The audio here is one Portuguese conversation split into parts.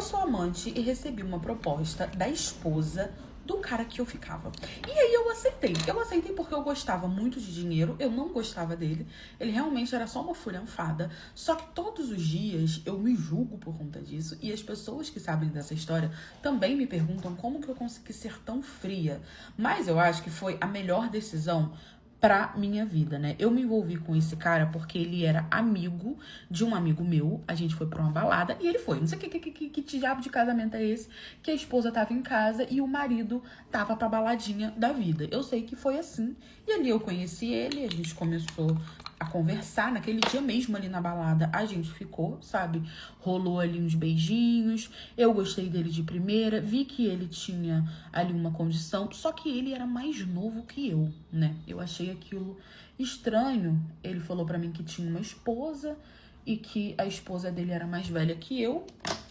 sou amante e recebi uma proposta da esposa do cara que eu ficava. E aí eu aceitei. Eu aceitei porque eu gostava muito de dinheiro, eu não gostava dele. Ele realmente era só uma furanfada. Só que todos os dias eu me julgo por conta disso. E as pessoas que sabem dessa história também me perguntam como que eu consegui ser tão fria. Mas eu acho que foi a melhor decisão pra minha vida, né? Eu me envolvi com esse cara porque ele era amigo de um amigo meu. A gente foi pra uma balada e ele foi. Não sei que diabo de casamento é esse, que a esposa tava em casa e o marido tava pra baladinha da vida. Eu sei que foi assim. E ali eu conheci ele, a gente começou a conversar. Naquele dia mesmo ali na balada, a gente ficou, sabe? Rolou ali uns beijinhos. Eu gostei dele de primeira, vi que ele tinha ali uma condição, só que ele era mais novo que eu, né? Eu achei aquilo estranho. Ele falou pra mim que tinha uma esposa e que a esposa dele era mais velha que eu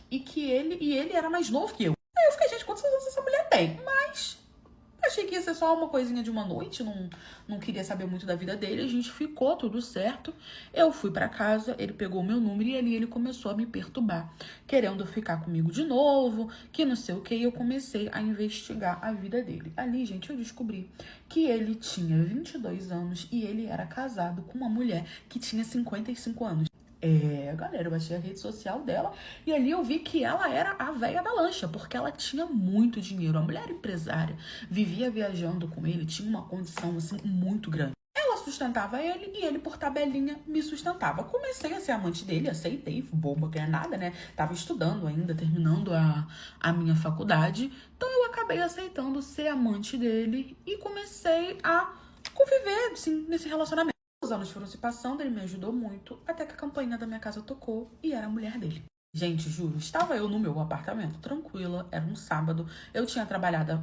e que ele era mais novo que eu. Aí eu fiquei, gente, quantos anos essa mulher tem? Mas achei que ia ser só uma coisinha de uma noite, não queria saber muito da vida dele. A gente ficou tudo certo. Eu fui pra casa, ele pegou o meu número e ali ele começou a me perturbar, querendo ficar comigo de novo, que não sei o que. E eu comecei a investigar a vida dele. Ali, gente, eu descobri que ele tinha 22 anos e ele era casado com uma mulher que tinha 55 anos. Galera, eu achei a rede social dela e ali eu vi que ela era a véia da lancha, porque ela tinha muito dinheiro. A mulher empresária, vivia viajando com ele, tinha uma condição, assim, muito grande. Ela sustentava ele e ele, por tabelinha, me sustentava. Comecei a ser amante dele, aceitei, boba que é nada, né? Tava estudando ainda, terminando a minha faculdade. Então eu acabei aceitando ser amante dele e comecei a conviver, assim, nesse relacionamento. Os anos foram se passando, ele me ajudou muito, até que a campainha da minha casa tocou e era a mulher dele. Gente, juro, estava eu no meu apartamento, tranquila, era um sábado. Eu tinha trabalhado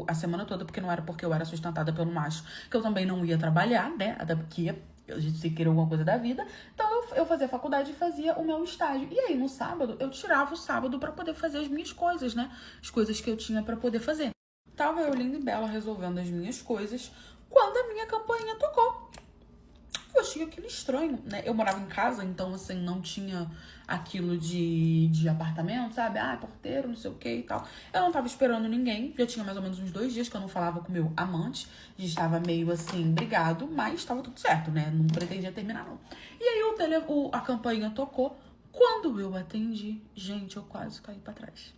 a semana toda, porque não era porque eu era sustentada pelo macho, que eu também não ia trabalhar, né? Até porque a gente se queria alguma coisa da vida. Então eu fazia faculdade e fazia o meu estágio. E aí, no sábado, eu tirava o sábado pra poder fazer as minhas coisas, né? As coisas que eu tinha pra poder fazer. Tava eu linda e bela resolvendo as minhas coisas, quando a minha campainha tocou. Eu achei aquilo estranho, né? Eu morava em casa, então, assim, não tinha aquilo de apartamento, sabe? Porteiro, não sei o que e tal. Eu não tava esperando ninguém. Já tinha mais ou menos uns 2 dias que eu não falava com meu amante. A gente tava meio, assim, brigado, mas tava tudo certo, né? Não pretendia terminar, não. E aí a campainha tocou. Quando eu atendi, gente, eu quase caí pra trás.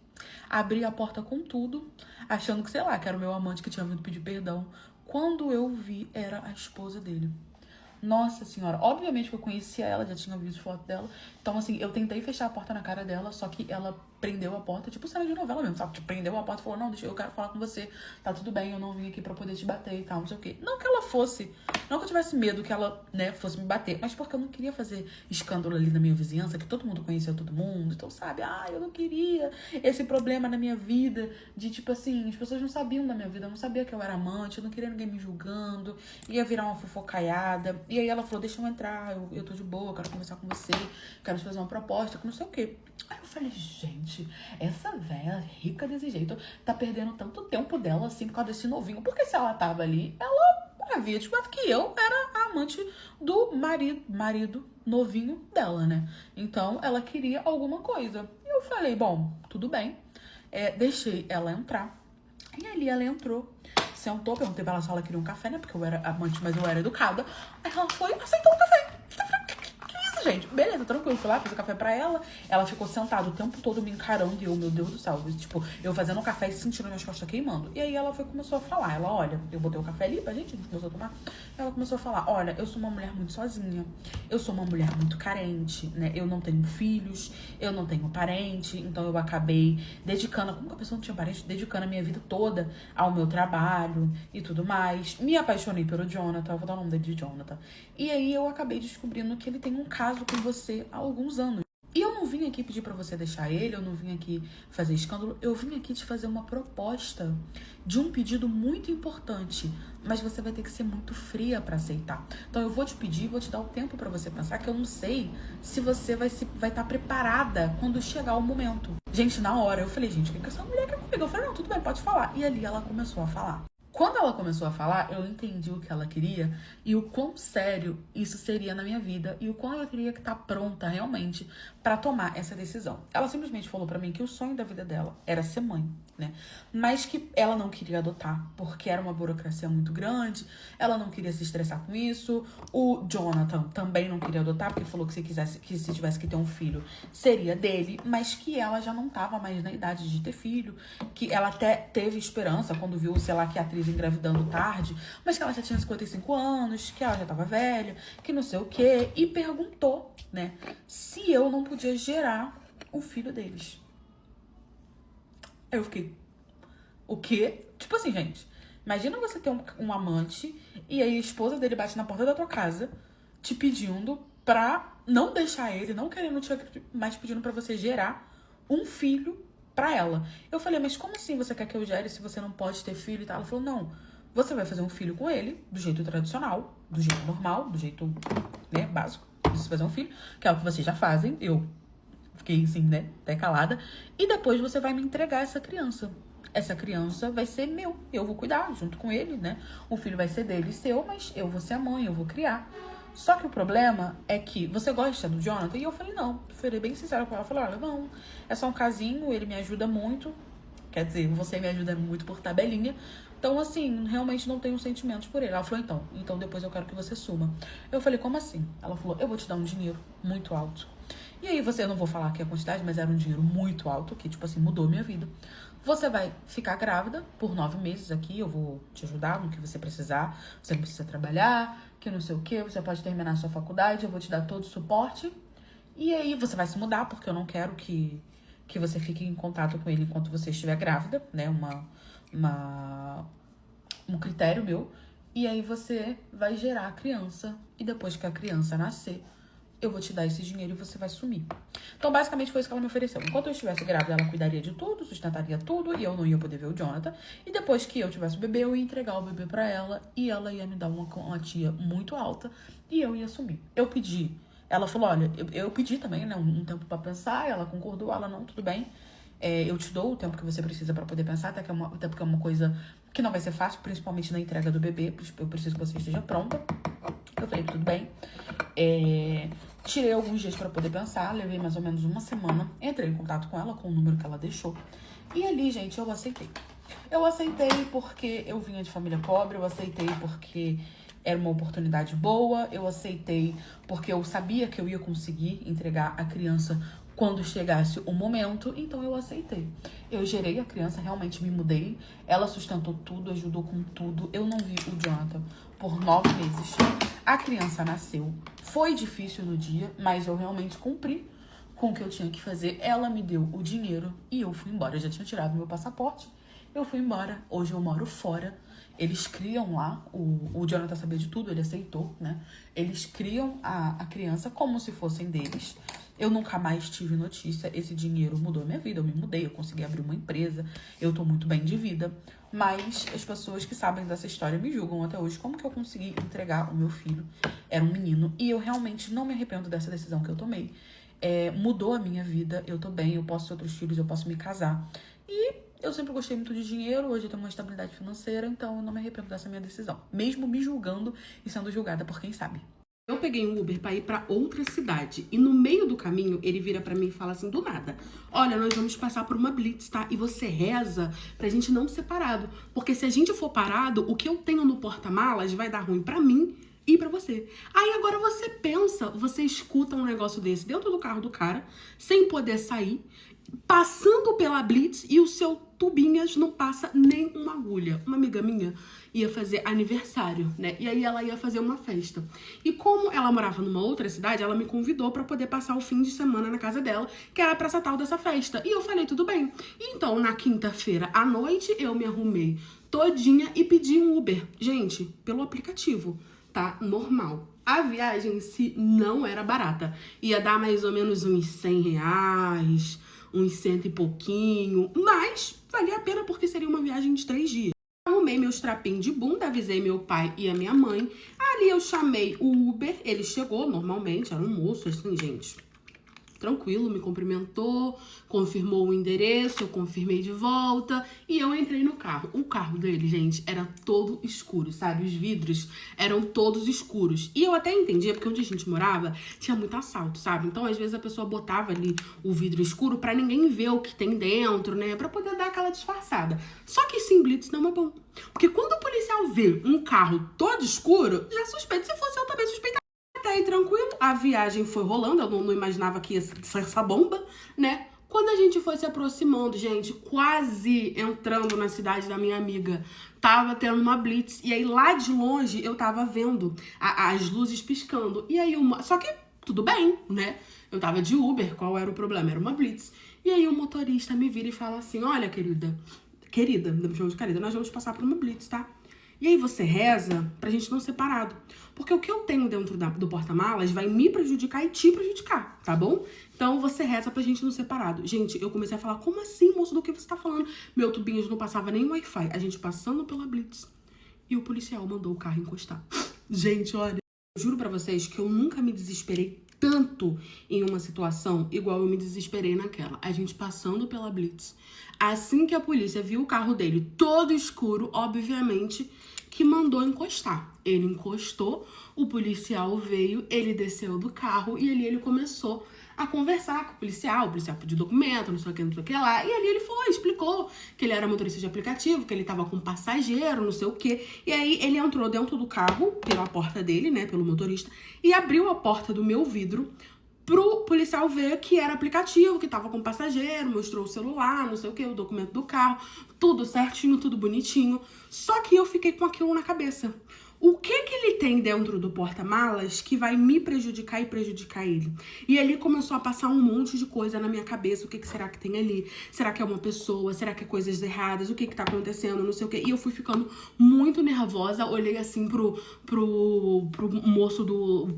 Abri a porta com tudo, achando que, sei lá, que era o meu amante que tinha vindo pedir perdão. Quando eu vi, era a esposa dele. Nossa senhora, obviamente que eu conhecia ela, já tinha visto foto dela. Então, assim, eu tentei fechar a porta na cara dela, só que ela prendeu a porta, tipo cena de novela mesmo, sabe? Tipo, prendeu a porta e falou, não, eu quero falar com você, tá tudo bem, eu não vim aqui pra poder te bater e tal, não sei o quê. Não que ela fosse, não que eu tivesse medo que ela, né, fosse me bater, mas porque eu não queria fazer escândalo ali na minha vizinhança, que todo mundo conhecia todo mundo, então, sabe? Eu não queria esse problema na minha vida, de tipo assim, as pessoas não sabiam da minha vida, não sabia que eu era amante, eu não queria ninguém me julgando, ia virar uma fofocaiada. E aí ela falou, deixa eu entrar, eu tô de boa, quero conversar com você, quero te fazer uma proposta, que não sei o quê. Aí eu falei, gente, essa velha rica desse jeito tá perdendo tanto tempo dela assim por causa desse novinho. Porque se ela tava ali, ela havia descoberto que eu era a amante do marido novinho dela, né? Então ela queria alguma coisa. E eu falei, bom, tudo bem. Deixei ela entrar. E ali ela entrou, sentou, perguntei pra ela se ela queria um café, né? Porque eu era amante, mas eu era educada. Aí ela foi, aceitou o café. Que isso, gente? Beleza, tranquilo. Fui lá, fiz o café pra ela. Ela ficou sentada o tempo todo me encarando. E eu, meu Deus do céu, tipo, eu fazendo o café e sentindo minhas costas queimando. E aí ela começou a falar. Ela, olha, eu botei o café ali pra gente, a gente começou a tomar. Ela começou a falar, olha, eu sou uma mulher muito sozinha. Eu sou uma mulher muito carente, né? Eu não tenho filhos, eu não tenho parente. Então eu acabei dedicando, como que a pessoa não tinha parente? Dedicando a minha vida toda ao meu trabalho e tudo mais. Me apaixonei pelo Jonathan, vou dar o nome dele de Jonathan. E aí eu acabei descobrindo que ele tem um caso com você há alguns anos. E eu não vim aqui pedir pra você deixar ele, eu não vim aqui fazer escândalo, eu vim aqui te fazer uma proposta de um pedido muito importante, mas você vai ter que ser muito fria pra aceitar. Então eu vou te pedir, vou te dar o tempo pra você pensar, que eu não sei se você vai estar preparada quando chegar o momento. Gente, na hora eu falei, gente, o que essa mulher quer comigo? Eu falei, não, tudo bem, pode falar. E ali ela começou a falar. Quando ela começou a falar, eu entendi o que ela queria e o quão sério isso seria na minha vida e o quão eu teria que estar pronta realmente pra tomar essa decisão. Ela simplesmente falou pra mim que o sonho da vida dela era ser mãe, né? Mas que ela não queria adotar porque era uma burocracia muito grande, ela não queria se estressar com isso. O Jonathan também não queria adotar porque falou que se tivesse que ter um filho, seria dele, mas que ela já não tava mais na idade de ter filho, que ela até teve esperança quando viu, sei lá, que a atriz engravidando tarde, mas que ela já tinha 55 anos, que ela já tava velha, que não sei o quê, e perguntou, né, se eu não podia gerar o filho deles. Aí eu fiquei, o quê? Tipo assim, gente, imagina você ter um amante e aí a esposa dele bate na porta da tua casa te pedindo pra não deixar ele, não querendo te, mas pedindo pra você gerar um filho pra ela. Eu falei, mas como assim você quer que eu gere se você não pode ter filho e tal? Ela falou, não, você vai fazer um filho com ele, do jeito tradicional, do jeito normal, do jeito, né, básico, de se fazer um filho, que é o que vocês já fazem. Eu fiquei assim, né, até calada. E depois você vai me entregar essa criança. Essa criança vai ser meu, eu vou cuidar junto com ele, né? O filho vai ser dele e seu, mas eu vou ser a mãe, eu vou criar. Só que o problema é que você gosta do Jonathan? E eu falei, não. Eu falei bem sincera com ela. Eu falei, olha, não, é só um casinho, ele me ajuda muito. Quer dizer, você me ajuda muito por tabelinha. Então, assim, realmente não tenho sentimentos por ele. Ela falou, então depois eu quero que você suma. Eu falei, como assim? Ela falou, eu vou te dar um dinheiro muito alto. E aí eu não vou falar aqui a quantidade, mas era um dinheiro muito alto, que, tipo assim, mudou minha vida. Você vai ficar grávida por 9 meses aqui, eu vou te ajudar no que você precisar. Você não precisa trabalhar, que não sei o que, você pode terminar a sua faculdade, eu vou te dar todo o suporte. E aí você vai se mudar, porque eu não quero que você fique em contato com ele enquanto você estiver grávida, né? Um critério meu. E aí você vai gerar a criança, e depois que a criança nascer, eu vou te dar esse dinheiro e você vai sumir. Então, basicamente, foi isso que ela me ofereceu. Enquanto eu estivesse grávida, ela cuidaria de tudo, sustentaria tudo, e eu não ia poder ver o Jonathan. E depois que eu tivesse o bebê, eu ia entregar o bebê pra ela, e ela ia me dar uma quantia muito alta, e eu ia sumir. Eu pedi. Ela falou, olha, eu pedi também, né, um tempo pra pensar, ela concordou, ela não, tudo bem. Eu te dou o tempo que você precisa pra poder pensar, até porque é uma coisa que não vai ser fácil, principalmente na entrega do bebê, eu preciso que você esteja pronta. Eu falei, tudo bem. Tirei alguns dias pra poder pensar, levei mais ou menos uma semana, entrei em contato com ela, com o número que ela deixou. E ali, gente, eu aceitei. Eu aceitei porque eu vinha de família pobre, eu aceitei porque era uma oportunidade boa, eu aceitei porque eu sabia que eu ia conseguir entregar a criança quando chegasse o momento, então eu aceitei. Eu gerei a criança, realmente me mudei, ela sustentou tudo, ajudou com tudo. Eu não vi o Jonathan por 9 meses. A criança nasceu. Foi difícil no dia, mas eu realmente cumpri com o que eu tinha que fazer. Ela me deu o dinheiro e eu fui embora. Eu já tinha tirado meu passaporte. Eu fui embora. Hoje eu moro fora. Eles criam lá, o Jonathan sabia de tudo, ele aceitou, né? Eles criam a criança como se fossem deles. Eu nunca mais tive notícia. Esse dinheiro mudou minha vida. Eu me mudei, eu consegui abrir uma empresa. Eu tô muito bem de vida. Mas as pessoas que sabem dessa história me julgam até hoje. Como que eu consegui entregar o meu filho? Era um menino. E eu realmente não me arrependo dessa decisão que eu tomei. Mudou a minha vida. Eu tô bem, eu posso ter outros filhos, eu posso me casar. E eu sempre gostei muito de dinheiro. Hoje eu tenho uma estabilidade financeira. Então eu não me arrependo dessa minha decisão. Mesmo me julgando e sendo julgada por quem sabe. Eu peguei um Uber pra ir pra outra cidade e no meio do caminho ele vira pra mim e fala assim, do nada, olha, nós vamos passar por uma blitz, tá? E você reza pra gente não ser parado, porque se a gente for parado, o que eu tenho no porta-malas vai dar ruim pra mim e pra você. Aí agora você pensa, você escuta um negócio desse dentro do carro do cara, sem poder sair, passando pela blitz e o seu tubinhas não passa nem uma agulha. Uma amiga minha ia fazer aniversário, né? E aí ela ia fazer uma festa. E como ela morava numa outra cidade, ela me convidou pra poder passar o fim de semana na casa dela, que era pra essa tal dessa festa. E eu falei, tudo bem. Então, na quinta-feira à noite, eu me arrumei todinha e pedi um Uber. Gente, pelo aplicativo, tá? Normal. A viagem em si não era barata. Ia dar mais ou menos uns R$100, uns 100 e pouquinho, mas valia a pena porque seria uma viagem de 3 dias. Arrumei meus trapinhos de bunda, avisei meu pai e a minha mãe. Ali eu chamei o Uber, ele chegou normalmente, era um moço, assim, gente, tranquilo, me cumprimentou, confirmou o endereço, eu confirmei de volta e eu entrei no carro. O carro dele, gente, era todo escuro, sabe? Os vidros eram todos escuros. E eu até entendia, porque onde a gente morava tinha muito assalto, sabe? Então, às vezes, a pessoa botava ali o vidro escuro pra ninguém ver o que tem dentro, né? Pra poder dar aquela disfarçada. Só que isso em blitz não é bom. Porque quando o policial vê um carro todo escuro, já suspeita. Se fosse eu também suspeitaria. Até aí tranquilo, a viagem foi rolando, eu não imaginava que ia ser essa bomba, né? Quando a gente foi se aproximando, gente, quase entrando na cidade da minha amiga, tava tendo uma blitz, e aí lá de longe eu tava vendo as luzes piscando, e aí só que tudo bem, né? Eu tava de Uber, qual era o problema? Era uma blitz. E aí o motorista me vira e fala assim, olha, querida, me chama de querida, nós vamos passar por uma blitz, tá? E aí você reza pra gente não ser parado. Porque o que eu tenho dentro do porta-malas vai me prejudicar e te prejudicar, tá bom? Então você reza pra gente não ser parado. Gente, eu comecei a falar, como assim, moço, do que você tá falando? Meu tubinho não passava nem Wi-Fi. A gente passando pela blitz. E o policial mandou o carro encostar. Gente, olha, eu juro pra vocês que eu nunca me desesperei tanto em uma situação igual eu me desesperei naquela. A gente passando pela blitz. Assim que a polícia viu o carro dele todo escuro, obviamente que mandou encostar. Ele encostou, o policial veio, ele desceu do carro e ali ele começou a conversar com o policial pediu documento, não sei o que lá. E ali ele foi, explicou que ele era motorista de aplicativo, que ele tava com passageiro, não sei o que. E aí ele entrou dentro do carro, pela porta dele, né, pelo motorista, e abriu a porta do meu vidro pro policial ver que era aplicativo, que tava com passageiro, mostrou o celular, não sei o que, o documento do carro, tudo certinho, tudo bonitinho. Só que eu fiquei com aquilo na cabeça. O que ele tem dentro do porta-malas que vai me prejudicar e prejudicar ele? E ali começou a passar um monte de coisa na minha cabeça. O que será que tem ali? Será que é uma pessoa? Será que é coisas erradas? O que tá acontecendo? Não sei o que. E eu fui ficando muito nervosa. Olhei assim pro moço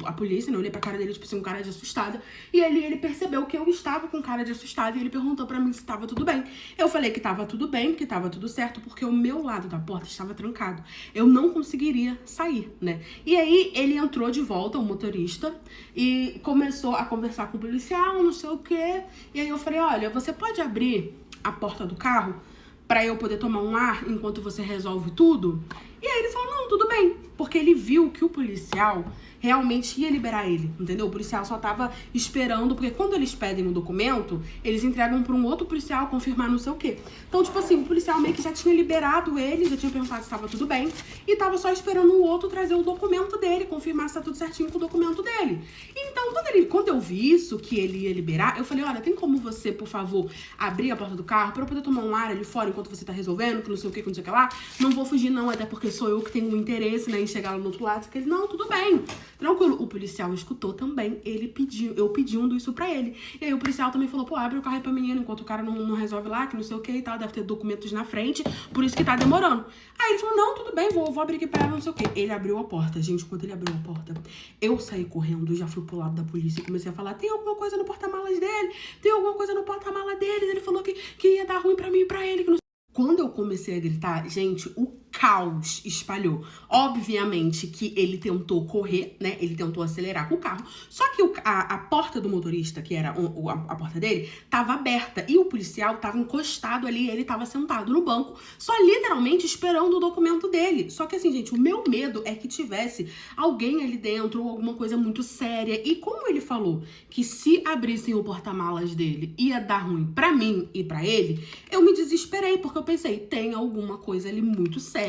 a polícia, né? Olhei pra cara dele, tipo assim, um cara de assustada. E ali ele percebeu que eu estava com cara de assustada e ele perguntou pra mim se tava tudo bem. Eu falei que tava tudo bem, que tava tudo certo, porque o meu lado da porta estava trancado. Eu não conseguiria sair, né? E aí ele entrou de volta, o motorista, e começou a conversar com o policial, não sei o quê. E aí eu falei, olha, você pode abrir a porta do carro pra eu poder tomar um ar enquanto você resolve tudo? E aí ele falou, não, tudo bem. Porque ele viu que o policial realmente ia liberar ele, entendeu? O policial só tava esperando, porque quando eles pedem o documento, eles entregam pra um outro policial confirmar não sei o quê. Então, tipo assim, o policial meio que já tinha liberado ele, já tinha perguntado se tava tudo bem, e tava só esperando o outro trazer o documento dele, confirmar se tá tudo certinho com o documento dele. Então, quando eu vi isso, que ele ia liberar, eu falei, olha, tem como você, por favor, abrir a porta do carro pra eu poder tomar um ar ali fora enquanto você tá resolvendo, que não sei o que, não sei o que lá? Não vou fugir não, até porque sou eu que tenho um interesse, né, em chegar lá no outro lado. Ele, não, tudo bem. Tranquilo, o policial escutou também, eu pedindo isso pra ele. E aí o policial também falou, pô, abre o carro aí pra menina, enquanto o cara não resolve lá, que não sei o que e tal, deve ter documentos na frente, por isso que tá demorando. Aí ele falou, não, tudo bem, vou abrir aqui pra ela, não sei o que. Ele abriu a porta, gente, quando ele abriu a porta, eu saí correndo, já fui pro lado da polícia e comecei a falar, tem alguma coisa no porta-malas dele? Tem alguma coisa no porta-malas dele? Ele falou que ia dar ruim pra mim e pra ele, que não. Quando eu comecei a gritar, gente, o caos espalhou. Obviamente que ele tentou correr, né? Ele tentou acelerar com o carro. Só que a porta do motorista, que era a porta dele, tava aberta. E o policial tava encostado ali, ele tava sentado no banco, só literalmente esperando o documento dele. Só que assim, gente, o meu medo é que tivesse alguém ali dentro ou alguma coisa muito séria. E como ele falou que se abrissem o porta-malas dele ia dar ruim pra mim e pra ele, eu me desesperei, porque eu pensei, tem alguma coisa ali muito séria,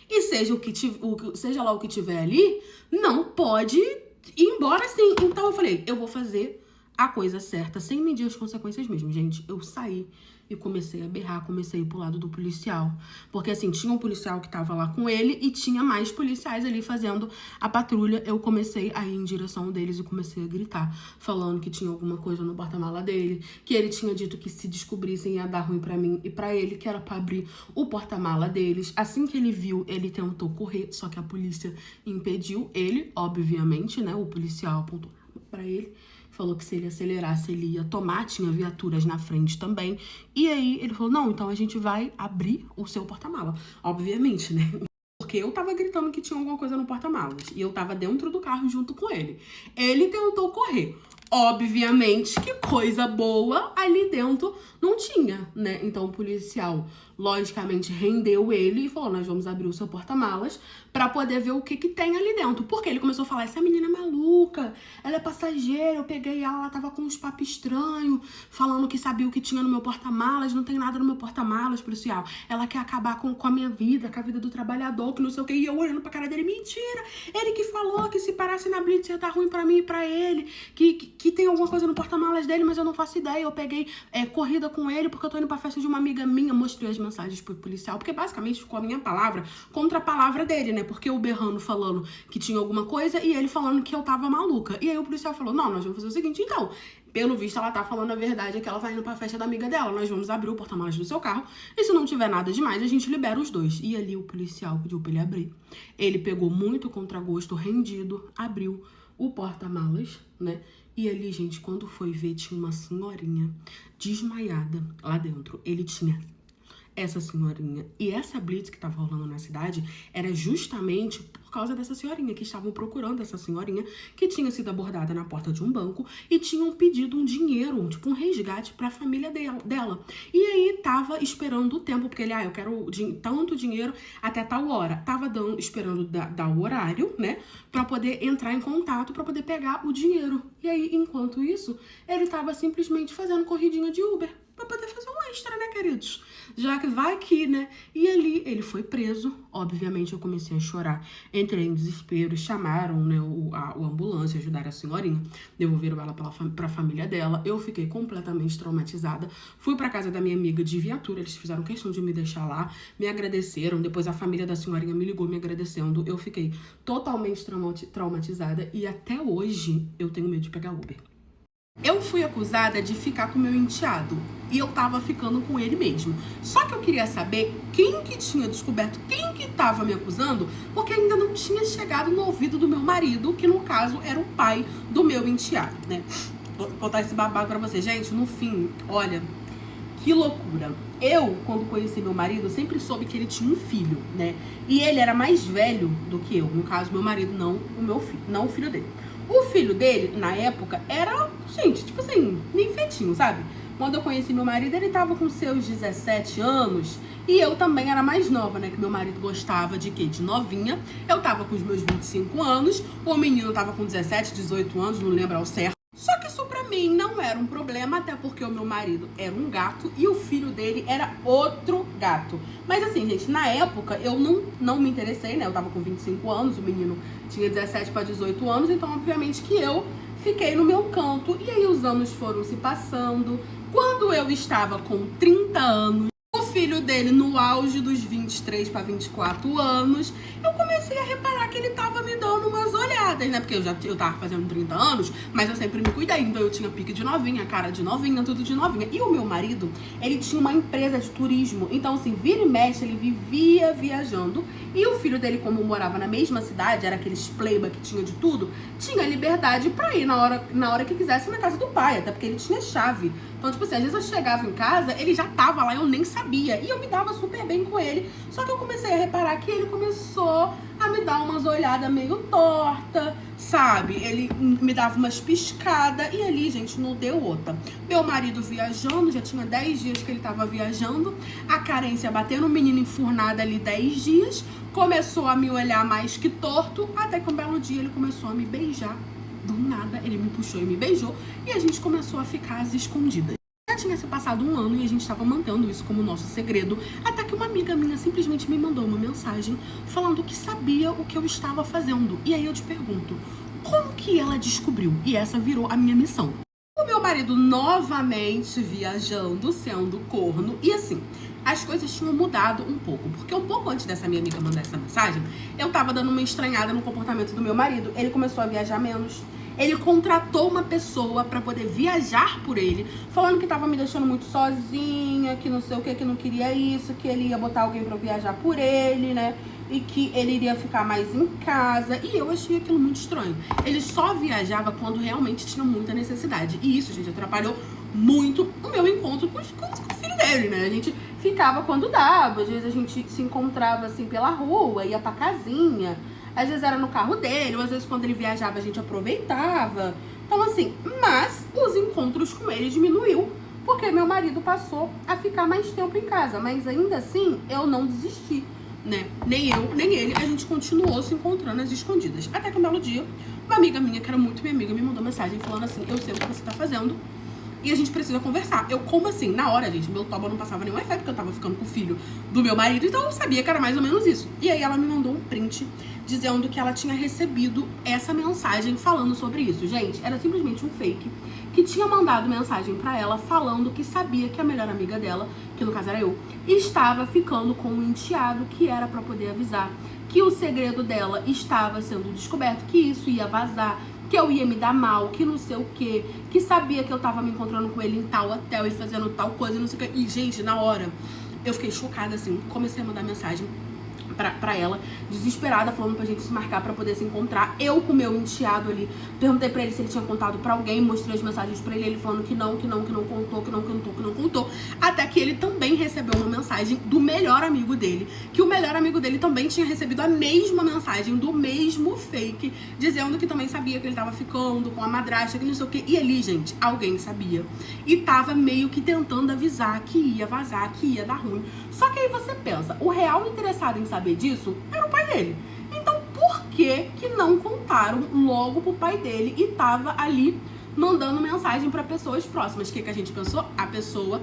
e seja lá o que tiver ali, não pode ir embora assim. Então eu falei, eu vou fazer a coisa certa, sem medir as consequências mesmo, gente. Eu saí e comecei a berrar, comecei a ir pro lado do policial. Porque assim, tinha um policial que tava lá com ele e tinha mais policiais ali fazendo a patrulha. Eu comecei a ir em direção deles e comecei a gritar, falando que tinha alguma coisa no porta-mala dele, que ele tinha dito que se descobrissem ia dar ruim pra mim e pra ele, que era pra abrir o porta-mala deles. Assim que ele viu, ele tentou correr, só que a polícia impediu ele, obviamente, né? O policial apontou pra ele, falou que se ele acelerasse, ele ia tomar, tinha viaturas na frente também. E aí ele falou, não, então a gente vai abrir o seu porta-mala. Obviamente, né? Porque eu tava gritando que tinha alguma coisa no porta-malas. E eu tava dentro do carro junto com ele. Ele tentou correr. Obviamente que coisa boa ali dentro não tinha, né? Então o policial, logicamente, rendeu ele e falou, nós vamos abrir o seu porta-malas pra poder ver o que que tem ali dentro. Porque ele começou a falar, essa menina é maluca, ela é passageira, eu peguei ela tava com uns papos estranhos, falando que sabia o que tinha no meu porta-malas, não tem nada no meu porta-malas, policial. Ela quer acabar com a minha vida, com a vida do trabalhador, que não sei o que. E eu olhando pra cara dele, mentira, ele que falou que se parasse na blitz ia tá ruim pra mim e pra ele, que tem alguma coisa no porta-malas dele, mas eu não faço ideia. Eu peguei corrida com ele porque eu tô indo pra festa de uma amiga minha. Mostrei as mensagens pro policial, porque basicamente ficou a minha palavra contra a palavra dele, né? Porque eu berrando falando que tinha alguma coisa e ele falando que eu tava maluca. E aí o policial falou, não, nós vamos fazer o seguinte, então, pelo visto ela tá falando a verdade, é que ela tá indo pra festa da amiga dela, nós vamos abrir o porta-malas do seu carro e se não tiver nada demais, a gente libera os dois. E ali o policial pediu pra ele abrir. Ele pegou muito contragosto, rendido, abriu o porta-malas, né? E ali, gente, quando foi ver, tinha uma senhorinha desmaiada lá dentro. Ele tinha essa senhorinha. E essa blitz que tava rolando na cidade era justamente por causa dessa senhorinha, que estavam procurando essa senhorinha que tinha sido abordada na porta de um banco e tinham pedido um dinheiro, tipo um resgate pra família dela. E aí tava esperando o tempo, porque ele, eu quero tanto dinheiro até tal hora. Tava esperando dar o horário, né, pra poder entrar em contato, pra poder pegar o dinheiro. E aí, enquanto isso, ele tava simplesmente fazendo corridinha de Uber pra poder fazer um extra, né, queridos? Já que vai aqui, né? E ali ele foi preso. Obviamente eu comecei a chorar. Entrei em desespero. Chamaram, né, a ambulância, ajudaram a senhorinha. Devolveram ela pra família dela. Eu fiquei completamente traumatizada. Fui pra casa da minha amiga de viatura. Eles fizeram questão de me deixar lá. Me agradeceram. Depois a família da senhorinha me ligou me agradecendo. Eu fiquei totalmente traumatizada. E até hoje eu tenho medo de pegar Uber. Eu fui acusada de ficar com meu enteado e eu tava ficando com ele mesmo. Só que eu queria saber quem que tinha descoberto, quem que tava me acusando, porque ainda não tinha chegado no ouvido do meu marido, que no caso era o pai do meu enteado, né? Vou contar esse babado pra vocês. Gente, no fim, olha, que loucura. Eu, quando conheci meu marido, sempre soube que ele tinha um filho, né? E ele era mais velho do que eu. No caso, meu marido, não o meu filho, não o filho dele. O filho dele, na época, era, gente, tipo assim, nem fetinho, sabe? Quando eu conheci meu marido, ele tava com seus 17 anos e eu também era mais nova, né? Que meu marido gostava de quê? De novinha. Eu tava com os meus 25 anos, o menino tava com 17, 18 anos, não lembro ao certo. Só que isso pra mim não era um problema, até porque o meu marido era um gato e o filho dele era outro gato. Mas assim, gente, na época eu não me interessei, né? Eu tava com 25 anos, o menino tinha 17 para 18 anos, então obviamente que eu fiquei no meu canto. E aí os anos foram se passando. Quando eu estava com 30 anos, o filho dele no auge dos 23 para 24 anos, eu comecei a reparar que ele tava me dando umas olhadas, né? Porque eu tava fazendo 30 anos, mas eu sempre me cuidei. Então eu tinha pique de novinha, cara de novinha, tudo de novinha. E o meu marido, ele tinha uma empresa de turismo. Então, assim, vira e mexe, ele vivia viajando. E o filho dele, como morava na mesma cidade, era aqueles playboy que tinha de tudo, tinha liberdade pra ir na hora que quisesse na casa do pai, até porque ele tinha chave. Então, tipo assim, às vezes eu chegava em casa, ele já tava lá, eu nem sabia. E eu me dava super bem com ele. Só que eu comecei a reparar que ele começou a me dar umas olhadas meio torta, sabe? Ele me dava umas piscadas e ali, gente, não deu outra. Meu marido viajando, já tinha 10 dias que ele tava viajando. A carência batendo, o menino enfurnado ali 10 dias. Começou a me olhar mais que torto, até que um belo dia ele começou a me beijar. Do nada, ele me puxou e me beijou e a gente começou a ficar às escondidas. Já tinha se passado um ano e a gente estava mantendo isso como nosso segredo, até que uma amiga minha simplesmente me mandou uma mensagem falando que sabia o que eu estava fazendo. E aí eu te pergunto, como que ela descobriu? E essa virou a minha missão. O meu marido novamente viajando, sendo corno, e assim, as coisas tinham mudado um pouco, porque um pouco antes dessa minha amiga mandar essa mensagem, eu tava dando uma estranhada no comportamento do meu marido. Ele começou a viajar menos. Ele contratou uma pessoa pra poder viajar por ele, falando que tava me deixando muito sozinha, que não sei o que não queria isso, que ele ia botar alguém pra viajar por ele, né? E que ele iria ficar mais em casa. E eu achei aquilo muito estranho. Ele só viajava quando realmente tinha muita necessidade. E isso, gente, atrapalhou muito o meu encontro com o filho dele, né? A gente ficava quando dava. Às vezes a gente se encontrava assim pela rua, ia pra casinha. Às vezes era no carro dele, ou às vezes quando ele viajava a gente aproveitava. Então, assim, mas os encontros com ele diminuiu, porque meu marido passou a ficar mais tempo em casa. Mas ainda assim, eu não desisti, né? Nem eu, nem ele, a gente continuou se encontrando às escondidas. Até que um belo dia, uma amiga minha, que era muito minha amiga, me mandou mensagem falando assim: eu sei o que você tá fazendo e a gente precisa conversar. Eu, como assim? Na hora, gente, meu toba não passava nem Wi-Fi, porque eu tava ficando com o filho do meu marido, então eu sabia que era mais ou menos isso. E aí ela me mandou um print dizendo que ela tinha recebido essa mensagem falando sobre isso. Gente, era simplesmente um fake que tinha mandado mensagem pra ela falando que sabia que a melhor amiga dela, que no caso era eu, estava ficando com um enteado, que era pra poder avisar que o segredo dela estava sendo descoberto, que isso ia vazar, que eu ia me dar mal, que não sei o que sabia que eu tava me encontrando com ele em tal hotel e fazendo tal coisa, não sei o que. E, gente, na hora, eu fiquei chocada, assim, comecei a mandar mensagem pra ela, desesperada, falando pra gente se marcar pra poder se encontrar. Eu com o meu enteado ali, perguntei pra ele se ele tinha contado pra alguém, mostrei as mensagens pra ele falando que não contou, até que ele também recebeu uma mensagem do melhor amigo dele, que o melhor amigo dele também tinha recebido a mesma mensagem do mesmo fake, dizendo que também sabia que ele tava ficando com a madrasta, que não sei o que. E ali, gente, alguém sabia e tava meio que tentando avisar que ia vazar, que ia dar ruim. Só que aí você pensa, o real interessado em saber disso era o pai dele. Então, por que não contaram logo pro pai dele e tava ali mandando mensagem pra pessoas próximas? O que a gente pensou? A pessoa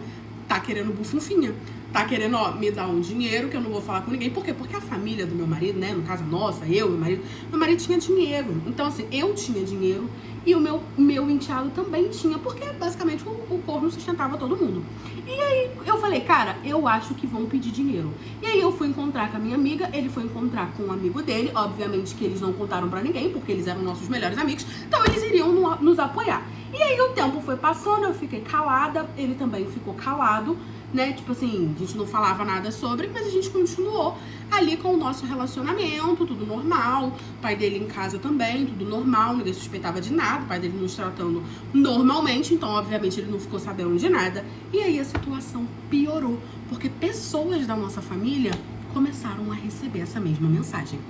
tá querendo bufunfinha. Tá querendo, ó, me dar um dinheiro que eu não vou falar com ninguém. Por quê? Porque a família do meu marido, né, no caso nossa, eu, meu marido tinha dinheiro. Então, assim, eu tinha dinheiro e o meu enteado também tinha, porque basicamente o corno sustentava todo mundo. E aí eu falei, cara, eu acho que vão pedir dinheiro. E aí eu fui encontrar com a minha amiga, ele foi encontrar com um amigo dele, obviamente que eles não contaram pra ninguém, porque eles eram nossos melhores amigos, então eles iriam nos apoiar. E aí o tempo foi passando, eu fiquei calada, ele também ficou calado, né, tipo assim, a gente não falava nada sobre, mas a gente continuou ali com o nosso relacionamento, tudo normal, o pai dele em casa também, tudo normal, ninguém suspeitava de nada, o pai dele nos tratando normalmente, então obviamente ele não ficou sabendo de nada. E aí a situação piorou, porque pessoas da nossa família começaram a receber essa mesma mensagem.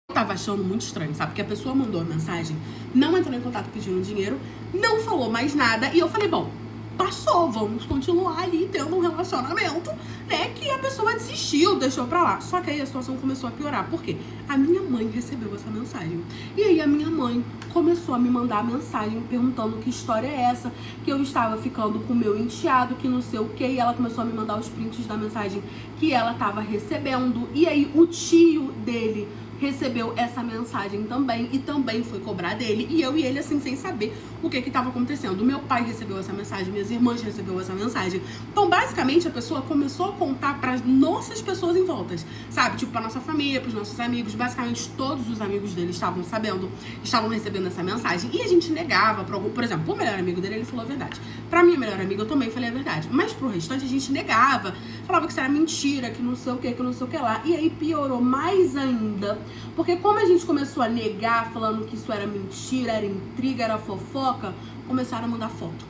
Eu tava achando muito estranho, sabe? Porque a pessoa mandou a mensagem, não entrou em contato pedindo dinheiro, não falou mais nada, e eu falei, bom, passou, vamos continuar ali tendo um relacionamento, né, que a pessoa desistiu, deixou pra lá. Só que aí a situação começou a piorar, por quê? A minha mãe recebeu essa mensagem. E aí a minha mãe começou a me mandar mensagem perguntando que história é essa, que eu estava ficando com o meu enteado, que não sei o que, e ela começou a me mandar os prints da mensagem que ela tava recebendo, e aí o tio dele recebeu essa mensagem também e também foi cobrar dele, e eu e ele assim sem saber o que estava acontecendo. Meu pai recebeu essa mensagem, minhas irmãs recebeu essa mensagem. Então basicamente a pessoa começou a contar para as nossas pessoas em volta, sabe, tipo pra nossa família, pros nossos amigos, basicamente todos os amigos dele estavam sabendo, estavam recebendo essa mensagem, e a gente negava pra algum, por exemplo, o melhor amigo dele, ele falou a verdade, pra minha melhor amiga eu também falei a verdade, mas pro restante a gente negava, falava que isso era mentira, que não sei o que não sei o que lá. E aí piorou mais ainda, porque como a gente começou a negar, falando que isso era mentira, era intriga, era fofoca, começaram a mandar foto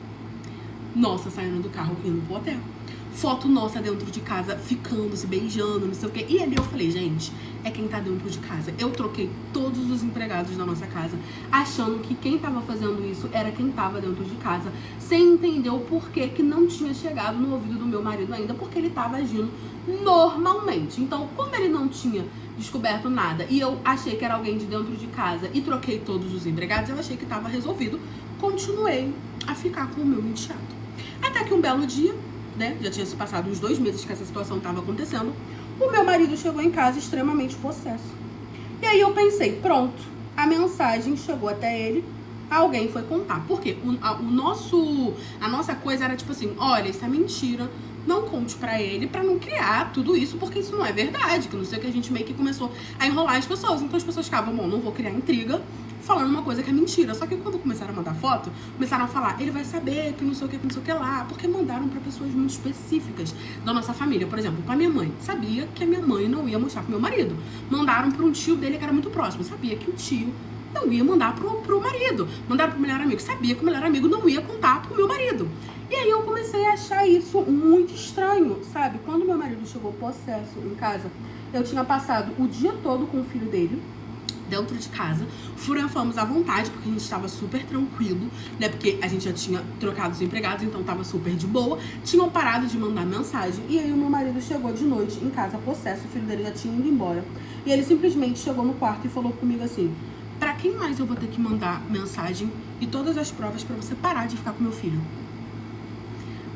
nossa saindo do carro indo pro hotel, foto nossa dentro de casa, ficando, se beijando, não sei o que. E ali eu falei, gente, é quem tá dentro de casa. Eu troquei todos os empregados da nossa casa, achando que quem tava fazendo isso era quem tava dentro de casa, sem entender o porquê que não tinha chegado no ouvido do meu marido ainda, porque ele tava agindo normalmente. Então, como ele não tinha descoberto nada e eu achei que era alguém de dentro de casa e troquei todos os empregados, eu achei que tava resolvido, continuei a ficar com o meu enteado. Até que um belo dia, né, já tinha se passado uns 2 meses que essa situação estava acontecendo, o meu marido chegou em casa extremamente possesso. E aí eu pensei, pronto, a mensagem chegou até ele, alguém foi contar. Por quê? A nossa coisa era tipo assim, olha, isso é mentira, não conte pra ele, pra não criar tudo isso, porque isso não é verdade, que não sei o que, a gente meio que começou a enrolar as pessoas. Então as pessoas ficavam, bom, não vou criar intriga, falando uma coisa que é mentira. Só que quando começaram a mandar foto, começaram a falar, ele vai saber que não sei o que não sei o que lá, porque mandaram pra pessoas muito específicas da nossa família. Por exemplo, pra minha mãe, sabia que a minha mãe não ia mostrar pro meu marido. Mandaram pra um tio dele que era muito próximo, sabia que o tio não ia mandar pro marido. Mandaram pro melhor amigo, sabia que o melhor amigo não ia contar pro meu marido. E aí eu comecei a achar isso muito estranho, sabe? Quando meu marido chegou possesso em casa, eu tinha passado o dia todo com o filho dele, dentro de casa, furanfamos à vontade, porque a gente estava super tranquilo, né, porque a gente já tinha trocado os empregados, então tava super de boa, tinham parado de mandar mensagem, e aí o meu marido chegou de noite em casa possesso, o filho dele já tinha ido embora, e ele simplesmente chegou no quarto e falou comigo assim: pra quem mais eu vou ter que mandar mensagem e todas as provas pra você parar de ficar com meu filho?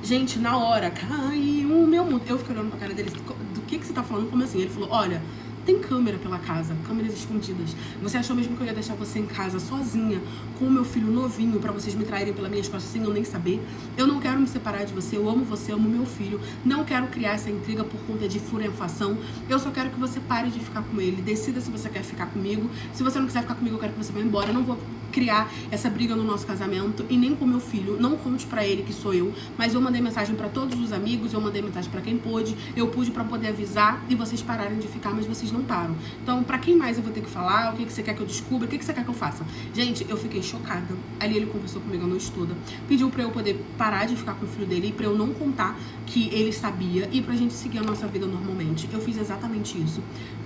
Gente, na hora, caiu o meu mundo. Eu fiquei olhando pra cara dele, do que você tá falando? Como assim? Ele falou: olha, tem câmera pela casa, câmeras escondidas. Você achou mesmo que eu ia deixar você em casa sozinha, com o meu filho novinho, pra vocês me traírem pelas minhas costas sem eu nem saber? Eu não quero me separar de você, eu amo você, eu amo meu filho. Não quero criar essa intriga por conta de furanfação. Eu só quero que você pare de ficar com ele. Decida se você quer ficar comigo. Se você não quiser ficar comigo, eu quero que você vá embora. Eu não vou criar essa briga no nosso casamento e nem com meu filho. Não conte pra ele que sou eu, mas eu mandei mensagem pra todos os amigos, eu mandei mensagem pra quem pôde, eu pude pra poder avisar e vocês pararem de ficar, mas vocês não param. Então, pra quem mais eu vou ter que falar? O que você quer que eu descubra? O que você quer que eu faça? Gente, eu fiquei chocada. Ali ele conversou comigo a noite toda, pediu pra eu poder parar de ficar com o filho dele e pra eu não contar que ele sabia e pra gente seguir a nossa vida normalmente. Eu fiz exatamente isso.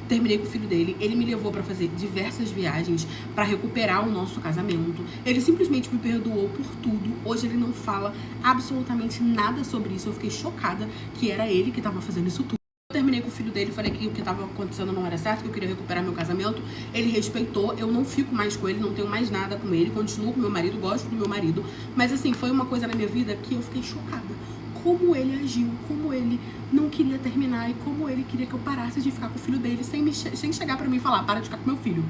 Terminei com o filho dele, ele me levou pra fazer diversas viagens pra recuperar o nosso casamento. Ele simplesmente me perdoou por tudo. Hoje ele não fala absolutamente nada sobre isso. Eu fiquei chocada que era ele que tava fazendo isso tudo. Eu terminei com o filho dele, falei que o que tava acontecendo não era certo, que eu queria recuperar meu casamento. Ele respeitou, eu não fico mais com ele, não tenho mais nada com ele, continuo com meu marido, gosto do meu marido. Mas assim, foi uma coisa na minha vida que eu fiquei chocada. Como ele agiu, como ele não queria terminar e como ele queria que eu parasse de ficar com o filho dele sem chegar pra mim e falar: para de ficar com meu filho.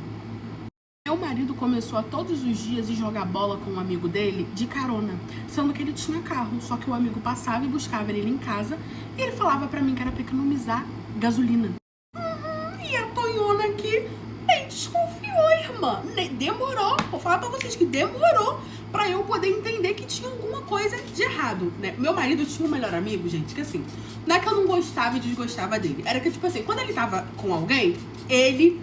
Meu marido começou a todos os dias ir jogar bola com um amigo dele de carona, sendo que ele tinha carro, só que o amigo passava e buscava ele em casa e ele falava pra mim que era pra economizar gasolina. E a Tonhona aqui nem desconfiou, irmã. Demorou, vou falar pra vocês que demorou pra eu poder entender que tinha alguma coisa de errado, né? Meu marido tinha um melhor amigo, gente, que assim, não é que eu não gostava e desgostava dele, era que, tipo assim, quando ele tava com alguém, ele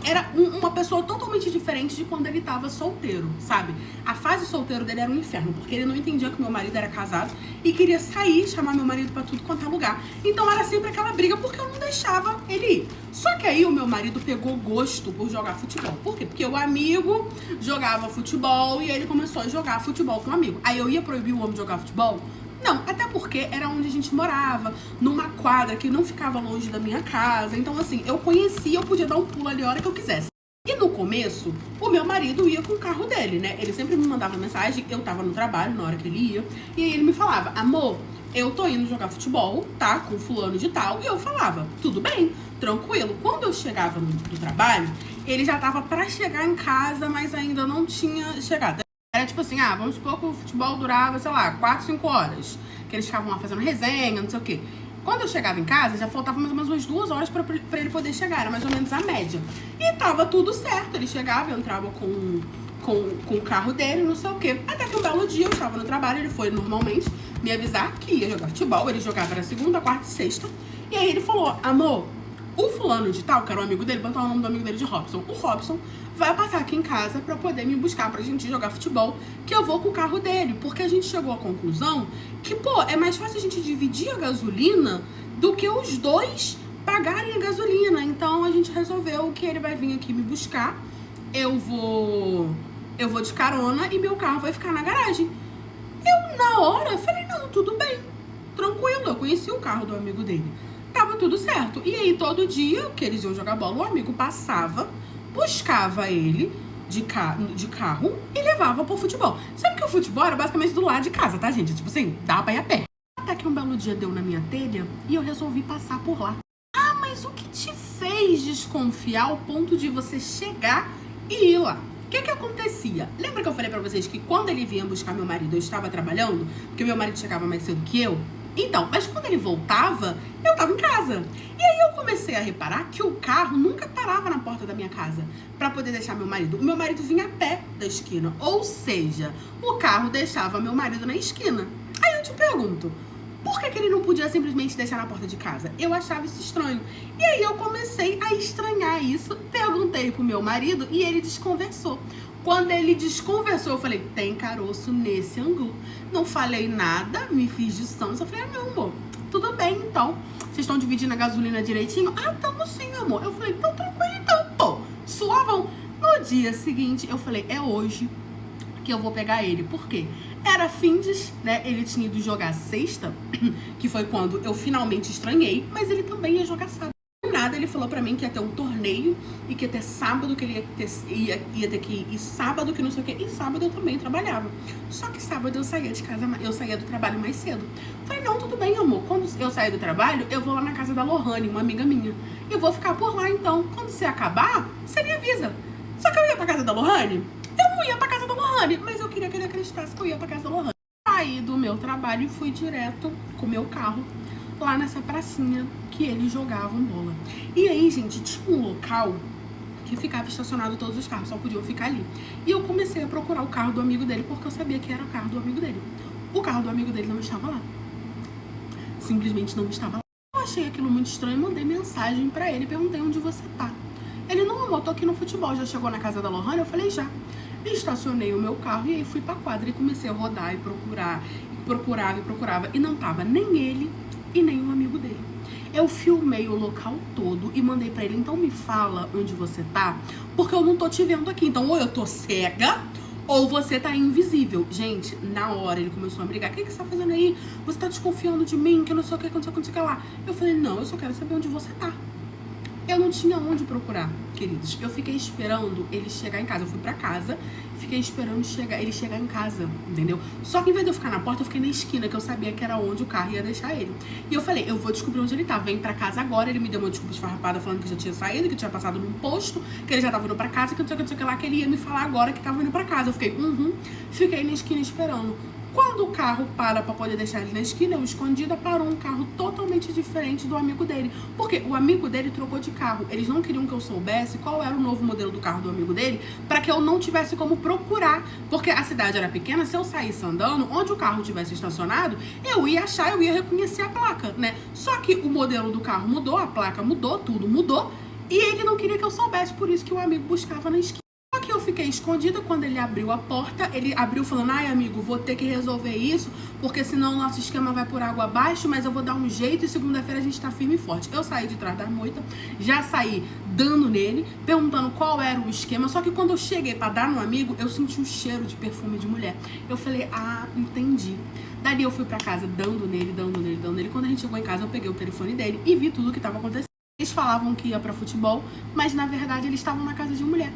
era uma pessoa totalmente diferente de quando ele tava solteiro, sabe? A fase solteiro dele era um inferno, porque ele não entendia que meu marido era casado e queria sair, chamar meu marido pra tudo quanto é lugar. Então era sempre aquela briga, porque eu não deixava ele ir. Só que aí o meu marido pegou gosto por jogar futebol. Por quê? Porque o amigo jogava futebol e ele começou a jogar futebol com o amigo. Aí eu ia proibir o homem de jogar futebol? Não, até porque era onde a gente morava, numa quadra que não ficava longe da minha casa. Então, assim, eu conhecia, eu podia dar um pulo ali a hora que eu quisesse. E no começo, o meu marido ia com o carro dele, né? Ele sempre me mandava mensagem, eu tava no trabalho na hora que ele ia. E aí ele me falava: amor, eu tô indo jogar futebol, tá? Com fulano de tal. E eu falava: tudo bem, tranquilo. Quando eu chegava do trabalho, ele já tava pra chegar em casa, mas ainda não tinha chegado. Era tipo assim, vamos supor que o futebol durava, sei lá, 4, 5 horas. Que eles ficavam lá fazendo resenha, não sei o quê. Quando eu chegava em casa, já faltava mais ou menos umas 2 horas pra ele poder chegar. Era mais ou menos a média. E tava tudo certo. Ele chegava, eu entrava com o carro dele, não sei o quê. Até que um belo dia, eu estava no trabalho, ele foi normalmente me avisar que ia jogar futebol. Ele jogava na segunda, quarta e sexta. E aí ele falou: amor, o fulano de tal, que era um amigo dele, botar o nome do amigo dele de Robson. O Robson vai passar aqui em casa pra poder me buscar pra gente jogar futebol, que eu vou com o carro dele. Porque a gente chegou à conclusão que, pô, é mais fácil a gente dividir a gasolina do que os dois pagarem a gasolina. Então a gente resolveu que ele vai vir aqui me buscar, eu vou de carona e meu carro vai ficar na garagem. Eu, na hora, falei: não, tudo bem, tranquilo. Eu conheci o carro do amigo dele, tava tudo certo. E aí, todo dia que eles iam jogar bola, o amigo passava, buscava ele de carro e levava pro futebol. Sabe que o futebol era basicamente do lado de casa, tá, gente? Tipo assim, dá pra ir a pé. Até que um belo dia deu na minha telha e eu resolvi passar por lá. Mas o que te fez desconfiar ao ponto de você chegar e ir lá? O que acontecia? Lembra que eu falei pra vocês que quando ele vinha buscar meu marido, eu estava trabalhando? Porque meu marido chegava mais cedo que eu? Então, mas quando ele voltava, eu tava em casa. E aí eu comecei a reparar que o carro nunca parava na porta da minha casa pra poder deixar meu marido. O meu marido vinha a pé da esquina. Ou seja, o carro deixava meu marido na esquina. Aí eu te pergunto, por que ele não podia simplesmente deixar na porta de casa? Eu achava isso estranho. E aí eu comecei a estranhar isso, perguntei pro meu marido e ele desconversou. Quando ele desconversou, eu falei: tem caroço nesse ângulo. Não falei nada, me fiz de santo. Eu falei: meu amor, tudo bem então. Vocês estão dividindo a gasolina direitinho? Tamo sim, amor. Eu falei: então tranquilo então, pô, suavão. No dia seguinte, eu falei, é hoje que eu vou pegar ele. Por quê? Era findes, né? Ele tinha ido jogar sexta, que foi quando eu finalmente estranhei, mas ele também ia jogar sábado. Nada, ele falou pra mim que ia ter um torneio e que ia ter sábado, que ele ia ter que ir, e sábado que não sei o que, e sábado eu também trabalhava. Só que sábado eu saía de casa, eu saía do trabalho mais cedo. Falei, não, tudo bem, amor, quando eu sair do trabalho, eu vou lá na casa da Lohane, uma amiga minha, e eu vou ficar por lá, então, quando você acabar, você me avisa. Só que eu ia pra casa da Lohane? Eu não ia pra casa da Lohane, mas eu queria que ele acreditasse que eu ia pra casa da Lohane. Saí do meu trabalho e fui direto com o meu carro lá nessa pracinha que eles jogavam bola. E aí, gente, tinha um local que ficava estacionado todos os carros, só podiam ficar ali. E eu comecei a procurar o carro do amigo dele, porque eu sabia que era o carro do amigo dele. O carro do amigo dele não estava lá. Simplesmente não estava lá. Eu achei aquilo muito estranho e mandei mensagem pra ele, perguntei onde você tá. Ele, não, amor, tô aqui no futebol, já chegou na casa da Lohane? Eu falei, já. Estacionei o meu carro e aí fui pra quadra e comecei a rodar e procurava. E não tava nem ele e nem um amigo dele. Eu filmei o local todo e mandei pra ele, então me fala onde você tá, porque eu não tô te vendo aqui. Então ou eu tô cega ou você tá invisível. Gente, na hora ele começou a brigar. O que você tá fazendo aí? Você tá desconfiando de mim, que não sei o que, que não sei o que lá. Eu falei, não, eu só quero saber onde você tá. Eu não tinha onde procurar, queridos. Eu fiquei esperando ele chegar em casa. Eu fui pra casa, fiquei esperando ele chegar em casa, entendeu? Só que em vez de eu ficar na porta, eu fiquei na esquina, que eu sabia que era onde o carro ia deixar ele. E eu falei, eu vou descobrir onde ele tá. Vem pra casa agora. Ele me deu uma desculpa esfarrapada falando que já tinha saído, que tinha passado num posto, que ele já tava indo pra casa, que não sei o que lá, que ele ia me falar agora que tava indo pra casa. Eu fiquei, fiquei na esquina esperando. Quando o carro para pra poder deixar ele na esquina, eu escondida, parou um carro totalmente diferente do amigo dele. Porque o amigo dele trocou de carro. Eles não queriam que eu soubesse qual era o novo modelo do carro do amigo dele, pra que eu não tivesse como procurar. Porque a cidade era pequena, se eu saísse andando, onde o carro tivesse estacionado, eu ia achar, eu ia reconhecer a placa, né? Só que o modelo do carro mudou, a placa mudou, tudo mudou, e ele não queria que eu soubesse, por isso que o amigo buscava na esquina. Só que eu fiquei escondida. Quando ele abriu a porta, ele abriu falando, ai amigo, vou ter que resolver isso, porque senão o nosso esquema vai por água abaixo, mas eu vou dar um jeito e segunda-feira a gente tá firme e forte. Eu saí de trás da moita, já saí dando nele, perguntando qual era o esquema, só que quando eu cheguei pra dar no amigo, eu senti um cheiro de perfume de mulher. Eu falei, entendi. Dali eu fui pra casa dando nele. Quando a gente chegou em casa, eu peguei o telefone dele e vi tudo o que tava acontecendo. Eles falavam que ia pra futebol, mas na verdade eles estavam na casa de mulher.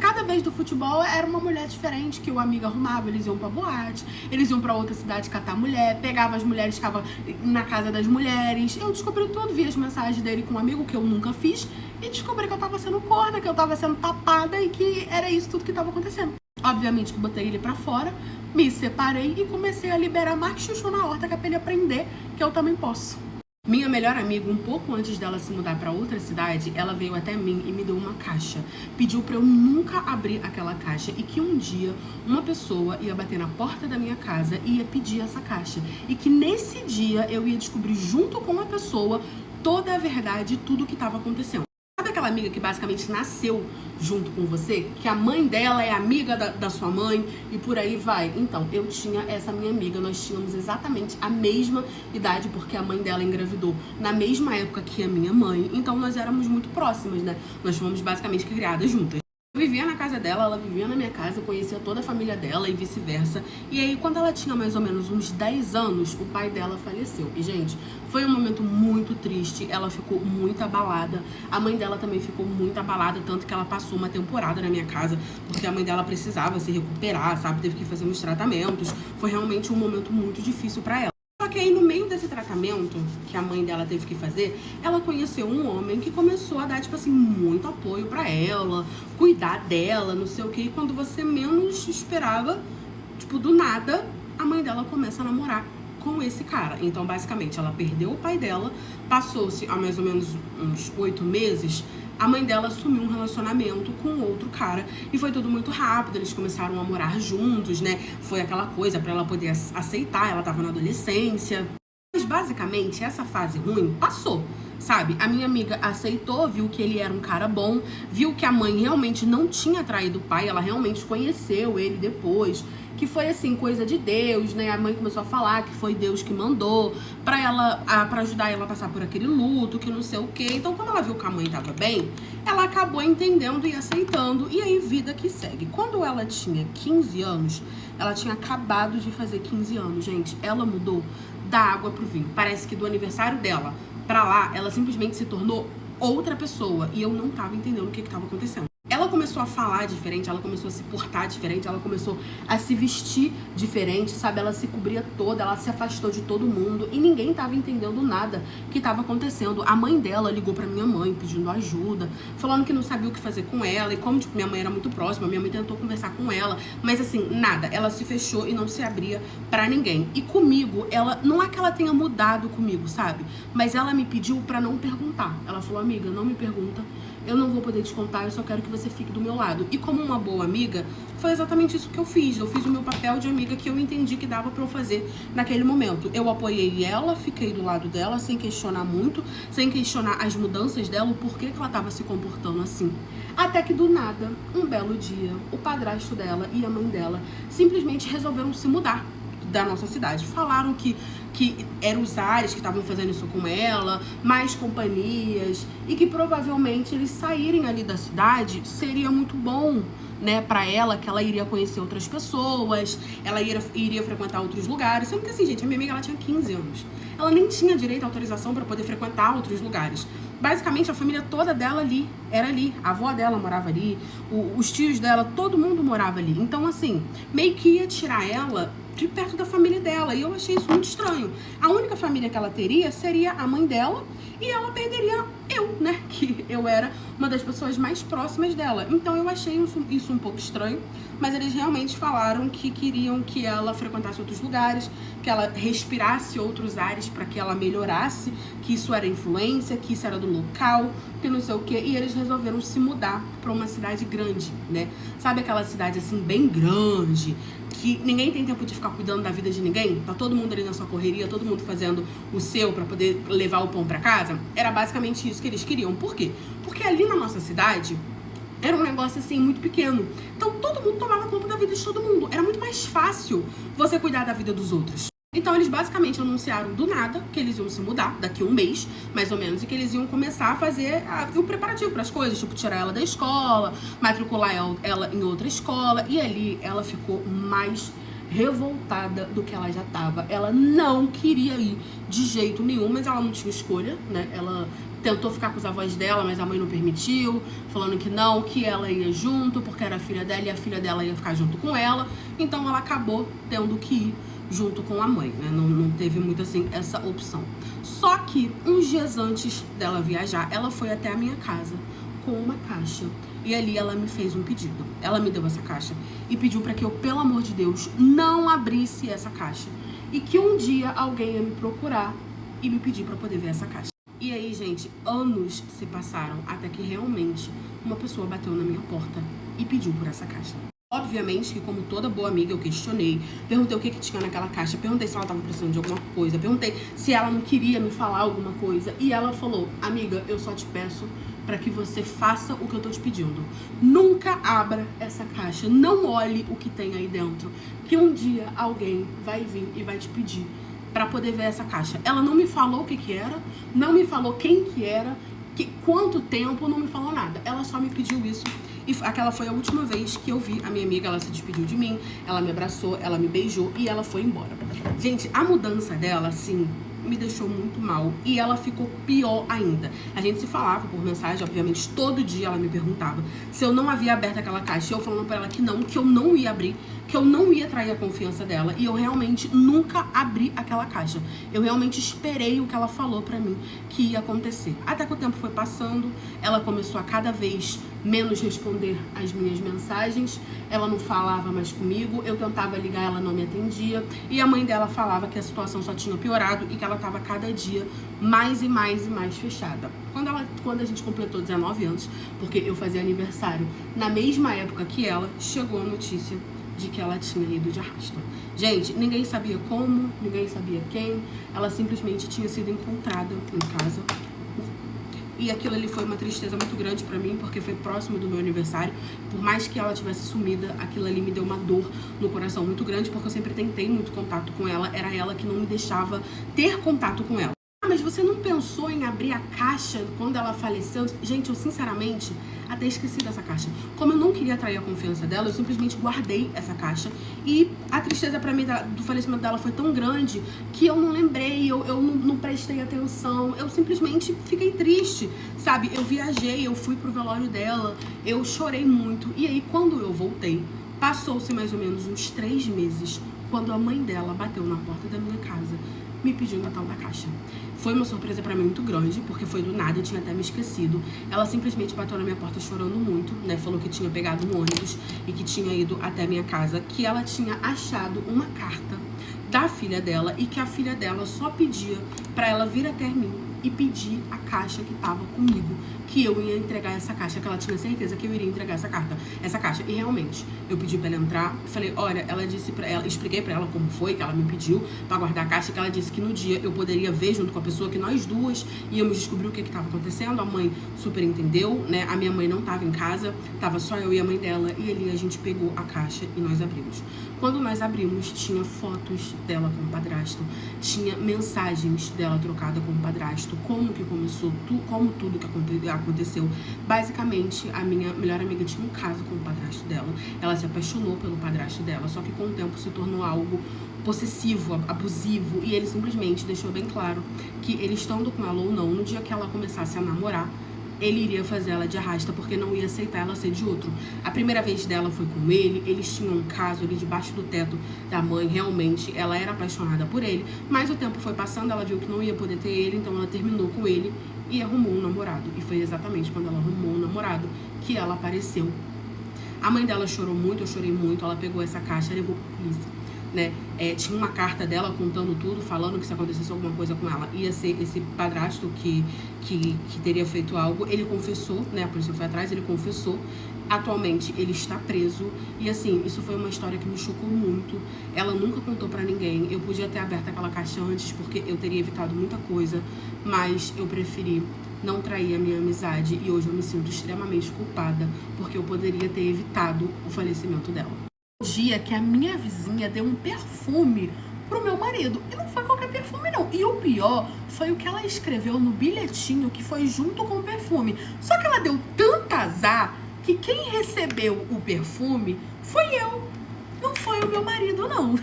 Cada vez do futebol era uma mulher diferente que o amigo arrumava. Eles iam pra boate, eles iam pra outra cidade catar mulher, pegava as mulheres, ficava na casa das mulheres. Eu descobri tudo, vi as mensagens dele com um amigo que eu nunca fiz e descobri que eu tava sendo corna, que eu tava sendo tapada e que era isso tudo que tava acontecendo. Obviamente que botei ele pra fora, me separei e comecei a liberar mais chuchu na horta, que é pra ele aprender que eu também posso. Minha melhor amiga, um pouco antes dela se mudar para outra cidade, ela veio até mim e me deu uma caixa. Pediu para eu nunca abrir aquela caixa e que um dia uma pessoa ia bater na porta da minha casa e ia pedir essa caixa. E que nesse dia eu ia descobrir junto com a pessoa toda a verdade e tudo o que estava acontecendo. Sabe aquela amiga que basicamente nasceu junto com você? Que a mãe dela é amiga da sua mãe e por aí vai? Então, eu tinha essa minha amiga, nós tínhamos exatamente a mesma idade, porque a mãe dela engravidou na mesma época que a minha mãe. Então, nós éramos muito próximas, né? Nós fomos basicamente criadas juntas. Eu vivia na casa dela, ela vivia na minha casa, eu conhecia toda a família dela e vice-versa. E aí, quando ela tinha mais ou menos uns 10 anos, o pai dela faleceu. E, gente, foi um momento muito triste, ela ficou muito abalada. A mãe dela também ficou muito abalada, tanto que ela passou uma temporada na minha casa, porque a mãe dela precisava se recuperar, sabe? Teve que fazer uns tratamentos. Foi realmente um momento muito difícil pra ela. Só que aí, no meio desse tratamento que a mãe dela teve que fazer, ela conheceu um homem que começou a dar, tipo assim, muito apoio pra ela, cuidar dela, não sei o que. E quando você menos esperava, tipo, do nada, a mãe dela começa a namorar com esse cara. Então, basicamente, ela perdeu o pai dela, passou-se há mais ou menos uns 8 meses, a mãe dela assumiu um relacionamento com outro cara e foi tudo muito rápido, eles começaram a morar juntos, né? Foi aquela coisa pra ela poder aceitar, ela tava na adolescência. Mas basicamente essa fase ruim passou, sabe? A minha amiga aceitou, viu que ele era um cara bom, viu que a mãe realmente não tinha traído o pai, ela realmente conheceu ele depois. que foi assim, coisa de Deus, né? A mãe começou a falar que foi Deus que mandou pra ajudar ela a passar por aquele luto, que não sei o quê. Então, quando ela viu que a mãe tava bem, ela acabou entendendo e aceitando. E aí, vida que segue. Quando ela tinha 15 anos, ela tinha acabado de fazer 15 anos, gente. Ela mudou da água pro vinho. Parece que do aniversário dela pra lá, ela simplesmente se tornou outra pessoa. E eu não tava entendendo o que tava acontecendo. Ela começou a falar diferente, ela começou a se portar diferente, ela começou a se vestir diferente, sabe? Ela se cobria toda, ela se afastou de todo mundo e ninguém tava entendendo nada que tava acontecendo. A mãe dela ligou pra minha mãe pedindo ajuda, falando que não sabia o que fazer com ela. E como, tipo, minha mãe era muito próxima, minha mãe tentou conversar com ela, mas assim, nada. Ela se fechou e não se abria pra ninguém. E comigo, ela, não é que ela tenha mudado comigo, sabe? Mas ela me pediu pra não perguntar. Ela falou, amiga, não me pergunta, eu não vou poder te contar, eu só quero que você fique do meu lado. E como uma boa amiga, foi exatamente isso que eu fiz. Eu fiz o meu papel de amiga que eu entendi que dava pra eu fazer naquele momento. Eu apoiei ela, fiquei do lado dela, sem questionar muito, sem questionar as mudanças dela, o porquê que ela tava se comportando assim. Até que do nada, um belo dia, o padrasto dela e a mãe dela simplesmente resolveram se mudar da nossa cidade. Falaram que eram os ares que estavam fazendo isso com ela, mais companhias, e que provavelmente eles saírem ali da cidade seria muito bom, né, pra ela, que ela iria conhecer outras pessoas, ela iria frequentar outros lugares. Sendo que assim, gente, a minha amiga, ela tinha 15 anos. Ela nem tinha direito à autorização para poder frequentar outros lugares. Basicamente, a família toda dela ali, era ali. A avó dela morava ali, os tios dela, todo mundo morava ali. Então, assim, meio que ia tirar ela de perto da família dela. E eu achei isso muito estranho. A única família que ela teria seria a mãe dela e ela perderia eu, né? Que eu era uma das pessoas mais próximas dela. Então eu achei isso um pouco estranho. Mas eles realmente falaram que queriam que ela frequentasse outros lugares, que ela respirasse outros ares para que ela melhorasse, que isso era influência, que isso era do local, que não sei o quê. E eles resolveram se mudar para uma cidade grande, né? Sabe aquela cidade assim, bem grande, que ninguém tem tempo de ficar cuidando da vida de ninguém? Tá todo mundo ali na sua correria, todo mundo fazendo o seu pra poder levar o pão pra casa? Era basicamente isso que eles queriam. Por quê? Porque ali na nossa cidade era um negócio assim muito pequeno. Então todo mundo tomava conta da vida de todo mundo. Era muito mais fácil você cuidar da vida dos outros. Então eles basicamente anunciaram do nada que eles iam se mudar daqui a um mês, mais ou menos, e que eles iam começar a fazer o preparativo para as coisas, tipo tirar ela da escola, matricular ela em outra escola. E ali ela ficou mais revoltada do que ela já estava. Ela não queria ir de jeito nenhum, mas ela não tinha escolha, né? Ela tentou ficar com os avós dela, mas a mãe não permitiu, falando que não, que ela ia junto, porque era a filha dela e a filha dela ia ficar junto com ela. Então ela acabou tendo que ir junto com a mãe, né? Não teve muito assim essa opção. Só que uns dias antes dela viajar, ela foi até a minha casa com uma caixa. E ali ela me fez um pedido. Ela me deu essa caixa e pediu para que eu, pelo amor de Deus, não abrisse essa caixa. E que um dia alguém ia me procurar e me pedir para poder ver essa caixa. E aí, gente, anos se passaram até que realmente uma pessoa bateu na minha porta e pediu por essa caixa. Obviamente que, como toda boa amiga, eu questionei, perguntei o que tinha naquela caixa, perguntei se ela estava precisando de alguma coisa, perguntei se ela não queria me falar alguma coisa. E ela falou, amiga, eu só te peço para que você faça o que eu tô te pedindo. Nunca abra essa caixa, não olhe o que tem aí dentro, que um dia alguém vai vir e vai te pedir para poder ver essa caixa. Ela não me falou o que era, não me falou quem que era, quanto tempo, não me falou nada. Ela só me pediu isso. E aquela foi a última vez que eu vi a minha amiga. Ela se despediu de mim, ela me abraçou, ela me beijou e ela foi embora. Gente, a mudança dela, assim, me deixou muito mal. E ela ficou pior ainda. A gente se falava por mensagem, obviamente, todo dia ela me perguntava se eu não havia aberto aquela caixa. Eu falando pra ela que eu não ia abrir, que eu não ia trair a confiança dela. E eu realmente nunca abri aquela caixa. Eu realmente esperei o que ela falou pra mim que ia acontecer. Até que o tempo foi passando, ela começou a cada vez menos responder as minhas mensagens, ela não falava mais comigo, eu tentava ligar, ela não me atendia, e a mãe dela falava que a situação só tinha piorado e que ela estava cada dia mais e mais e mais fechada. Quando a gente completou 19 anos, porque eu fazia aniversário na mesma época que ela, chegou a notícia de que ela tinha ido de arrasto. Gente, ninguém sabia como, ninguém sabia quem, ela simplesmente tinha sido encontrada em casa E aquilo ali foi uma tristeza muito grande pra mim, porque foi próximo do meu aniversário. Por mais que ela tivesse sumida, aquilo ali me deu uma dor no coração muito grande, porque eu sempre tentei muito contato com ela. Era ela que não me deixava ter contato com ela. Mas você não pensou em abrir a caixa quando ela faleceu? Gente, eu sinceramente até esqueci dessa caixa. Como eu não queria atrair a confiança dela, eu simplesmente guardei essa caixa. E a tristeza pra mim do falecimento dela foi tão grande que eu não lembrei, eu não prestei atenção. Eu simplesmente fiquei triste, sabe? Eu viajei, eu fui pro velório dela, eu chorei muito. E aí, quando eu voltei, passou-se mais ou menos uns 3 meses, quando a mãe dela bateu na porta da minha casa, me pedindo a tal da caixa. Foi uma surpresa pra mim muito grande, porque foi do nada, eu tinha até me esquecido. Ela simplesmente bateu na minha porta chorando muito, né? Falou que tinha pegado um ônibus e que tinha ido até a minha casa, que ela tinha achado uma carta da filha dela e que a filha dela só pedia pra ela vir até mim e pedir a caixa que tava comigo, que eu ia entregar essa caixa, que ela tinha certeza que eu iria entregar essa caixa. E realmente, eu pedi pra ela entrar, falei, olha, ela disse pra ela, expliquei pra ela como foi, que ela me pediu pra guardar a caixa, que ela disse que no dia eu poderia ver junto com a pessoa, que nós duas íamos descobrir o que tava acontecendo. A mãe super entendeu, né? A minha mãe não tava em casa, tava só eu e a mãe dela, e ali a gente pegou a caixa e nós abrimos. Quando nós abrimos, tinha fotos dela com o padrasto, tinha mensagens dela trocada com o padrasto, como que começou, como tudo que aconteceu. Basicamente, a minha melhor amiga tinha um caso com o padrasto dela, ela se apaixonou pelo padrasto dela, só que com o tempo se tornou algo possessivo, abusivo, e ele simplesmente deixou bem claro que ele estando com ela ou não, no dia que ela começasse a namorar, ele iria fazer ela de arrasta, porque não ia aceitar ela ser de outro. A primeira vez dela foi com ele, eles tinham um caso ali debaixo do teto da mãe, realmente, ela era apaixonada por ele, mas o tempo foi passando, ela viu que não ia poder ter ele, então ela terminou com ele e arrumou um namorado. E foi exatamente quando ela arrumou um namorado que ela apareceu. A mãe dela chorou muito, eu chorei muito, ela pegou essa caixa e levou pra polícia. Né? Tinha uma carta dela contando tudo, falando que se acontecesse alguma coisa com ela, ia ser esse padrasto que teria feito algo. Ele confessou, né? A polícia foi atrás, ele confessou. Atualmente ele está preso. E assim, isso foi uma história que me chocou muito. Ela nunca contou pra ninguém. Eu podia ter aberto aquela caixa antes, porque eu teria evitado muita coisa, mas eu preferi não trair a minha amizade. E hoje eu me sinto extremamente culpada, porque eu poderia ter evitado o falecimento dela. Dia que a minha vizinha deu um perfume pro meu marido. E não foi qualquer perfume, não. E o pior foi o que ela escreveu no bilhetinho que foi junto com o perfume. Só que ela deu tanto azar que quem recebeu o perfume foi eu. Não foi o meu marido, não.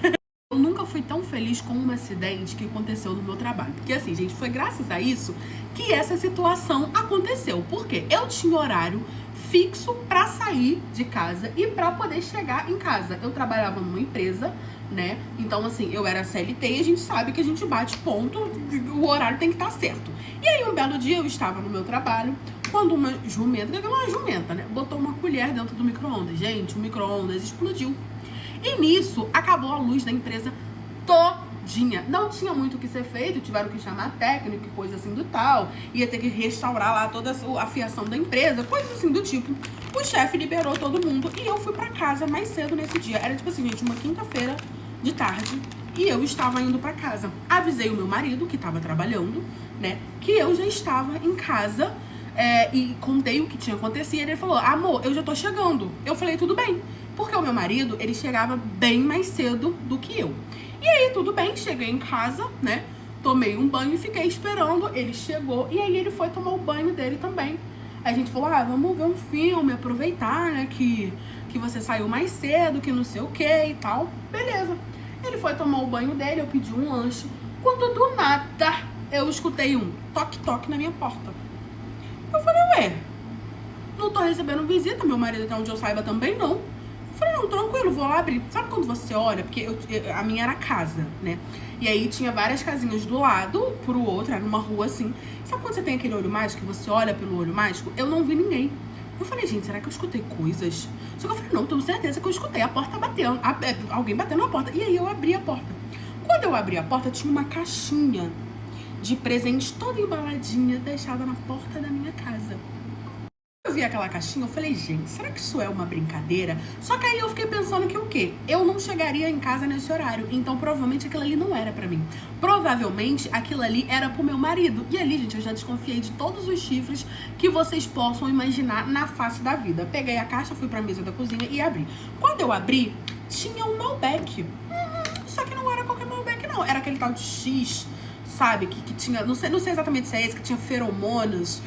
Eu nunca fui tão feliz com um acidente que aconteceu no meu trabalho. Porque assim, gente, foi graças a isso que essa situação aconteceu. Porque eu tinha horário fixo pra sair de casa e pra poder chegar em casa. Eu trabalhava numa empresa, né? Então, assim, eu era CLT e a gente sabe que a gente bate ponto, o horário tem que estar certo. E aí, um belo dia, eu estava no meu trabalho, quando uma jumenta, né? Botou uma colher dentro do micro-ondas. Gente, o micro-ondas explodiu. E nisso, acabou a luz da empresa todinha. Não tinha muito o que ser feito, tiveram que chamar técnico e coisa assim do tal. Ia ter que restaurar lá toda a fiação da empresa, coisa assim do tipo. O chefe liberou todo mundo e eu fui pra casa mais cedo nesse dia. Era tipo assim, gente, uma quinta-feira de tarde e eu estava indo pra casa. Avisei o meu marido, que tava trabalhando, né, que eu já estava em casa e contei o que tinha acontecido. E ele falou, amor, eu já tô chegando. Eu falei, tudo bem. Porque o meu marido, ele chegava bem mais cedo do que eu. E aí, tudo bem, cheguei em casa, né? Tomei um banho e fiquei esperando. Ele chegou e aí ele foi tomar o banho dele também. Aí a gente falou, vamos ver um filme, aproveitar, né? Que você saiu mais cedo, que não sei o que e tal. Beleza. Ele foi tomar o banho dele, eu pedi um lanche. Quando do nada, eu escutei um toque-toque na minha porta. Eu falei, ué, não tô recebendo visita, meu marido, até onde eu saiba, também não. Eu falei, não, tranquilo, vou lá abrir. Sabe quando você olha? Porque a minha era casa, né? E aí tinha várias casinhas do lado, pro outro, era numa rua assim. Sabe quando você tem aquele olho mágico, que você olha pelo olho mágico? Eu não vi ninguém. Eu falei, gente, será que eu escutei coisas? Só que eu falei, não, tenho certeza que eu escutei a porta batendo, alguém batendo na porta. E aí eu abri a porta. Quando eu abri a porta, tinha uma caixinha de presente toda embaladinha, deixada na porta da minha casa. eu vi aquela caixinha, eu falei, gente, será que isso é uma brincadeira? Só que aí eu fiquei pensando que o quê? Eu não chegaria em casa nesse horário, então provavelmente aquilo ali não era pra mim. Provavelmente aquilo ali era pro meu marido. E ali, gente, eu já desconfiei de todos os chifres que vocês possam imaginar na face da vida. Peguei a caixa, fui pra mesa da cozinha e abri. Quando eu abri, tinha um Malbec. Só que não era qualquer Malbec, não. Era aquele tal de X, sabe? Que tinha, não sei exatamente se é esse, que tinha feromonas,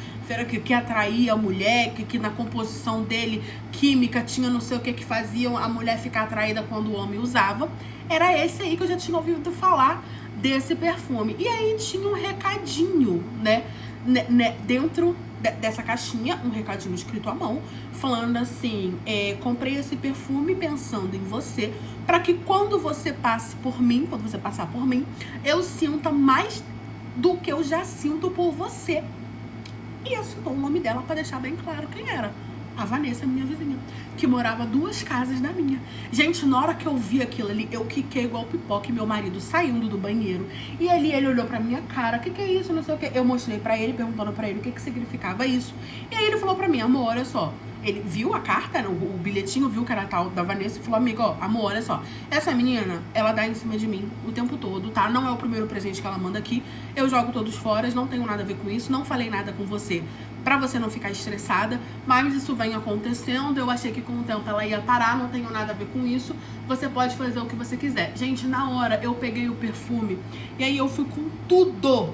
que atraía a mulher, que na composição dele, química, tinha não sei o que faziam a mulher ficar atraída quando o homem usava. Era esse aí que eu já tinha ouvido falar desse perfume. E aí tinha um recadinho, né dentro dessa caixinha, um recadinho escrito à mão, falando assim, comprei esse perfume pensando em você, para que quando você passe por mim, quando você passar por mim, eu sinta mais do que eu já sinto por você. E assinou o nome dela para deixar bem claro quem era. A Vanessa, minha vizinha, que morava a 2 casas da minha. Gente, na hora que eu vi aquilo ali, eu quiquei igual pipoca, e meu marido saindo do banheiro. E ali ele olhou pra minha cara, o que é isso, não sei o que. Eu mostrei pra ele, perguntando pra ele o que significava isso. E aí ele falou pra mim, amor, olha só. Ele viu a carta, o bilhetinho, viu que era tal da Vanessa e falou, amigo, ó, amor, olha só. Essa menina, ela dá em cima de mim o tempo todo, tá? Não é o primeiro presente que ela manda aqui. Eu jogo todos fora, não tenho nada a ver com isso. Não falei nada com você pra você não ficar estressada, mas isso vem acontecendo, eu achei que com o tempo ela ia parar, não tenho nada a ver com isso, você pode fazer o que você quiser. Gente, na hora eu peguei o perfume e aí eu fui com tudo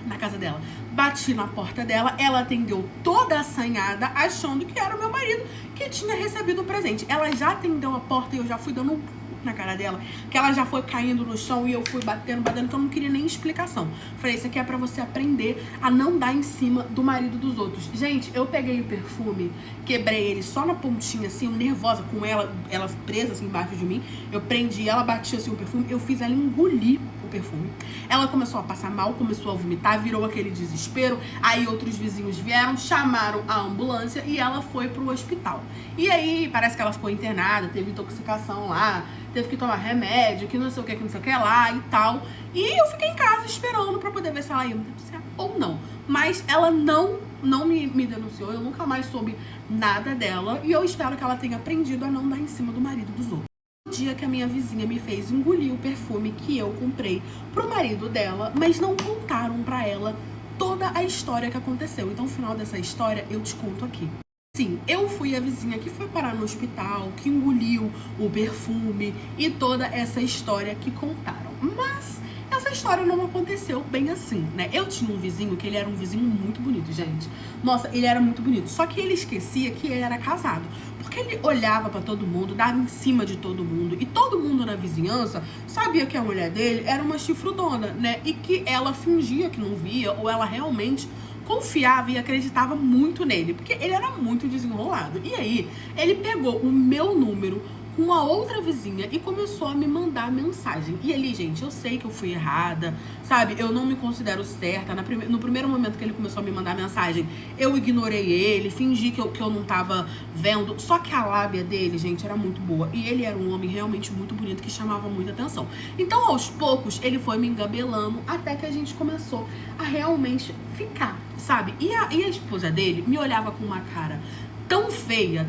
na casa dela, bati na porta dela, ela atendeu toda assanhada, achando que era o meu marido que tinha recebido o presente. Ela já atendeu a porta e eu já fui dando um na cara dela, que ela já foi caindo no chão e eu fui batendo, que eu não queria nem explicação. Falei, isso aqui é pra você aprender a não dar em cima do marido dos outros. Gente, eu peguei o perfume, quebrei ele só na pontinha, assim, eu nervosa com ela presa, assim, embaixo de mim. Eu prendi ela, bati, assim, o perfume, eu fiz ela engolir o perfume. Ela começou a passar mal, começou a vomitar, virou aquele desespero. Aí outros vizinhos vieram, chamaram a ambulância e ela foi pro hospital. E aí, parece que ela ficou internada, teve intoxicação lá, teve que tomar remédio, que não sei o que lá e tal. E eu fiquei em casa esperando pra poder ver se ela ia me denunciar ou não. Mas ela não me denunciou, eu nunca mais soube nada dela. E eu espero que ela tenha aprendido a não dar em cima do marido dos outros. No dia que a minha vizinha me fez engolir o perfume que eu comprei pro marido dela, mas não contaram pra ela toda a história que aconteceu. Então, no final dessa história, eu te conto aqui. Sim, eu fui a vizinha que foi parar no hospital, que engoliu o perfume e toda essa história que contaram. Mas essa história não aconteceu bem assim, né? Eu tinha um vizinho que ele era um vizinho muito bonito, gente. Nossa, ele era muito bonito. Só que ele esquecia que ele era casado. Porque ele olhava pra todo mundo, dava em cima de todo mundo. E todo mundo na vizinhança sabia que a mulher dele era uma chifrudona, né? E que ela fingia que não via, ou ela realmente confiava e acreditava muito nele, porque ele era muito desenrolado. E aí, ele pegou o meu número com uma outra vizinha e começou a me mandar mensagem. E ali, gente, eu sei que eu fui errada, sabe? Eu não me considero certa. No primeiro momento que ele começou a me mandar mensagem, eu ignorei ele, fingi que eu não tava vendo. Só que a lábia dele, gente, era muito boa. E ele era um homem realmente muito bonito, que chamava muita atenção. Então, aos poucos, ele foi me engabelando até que a gente começou a realmente ficar, sabe? E a esposa dele me olhava com uma cara tão feia,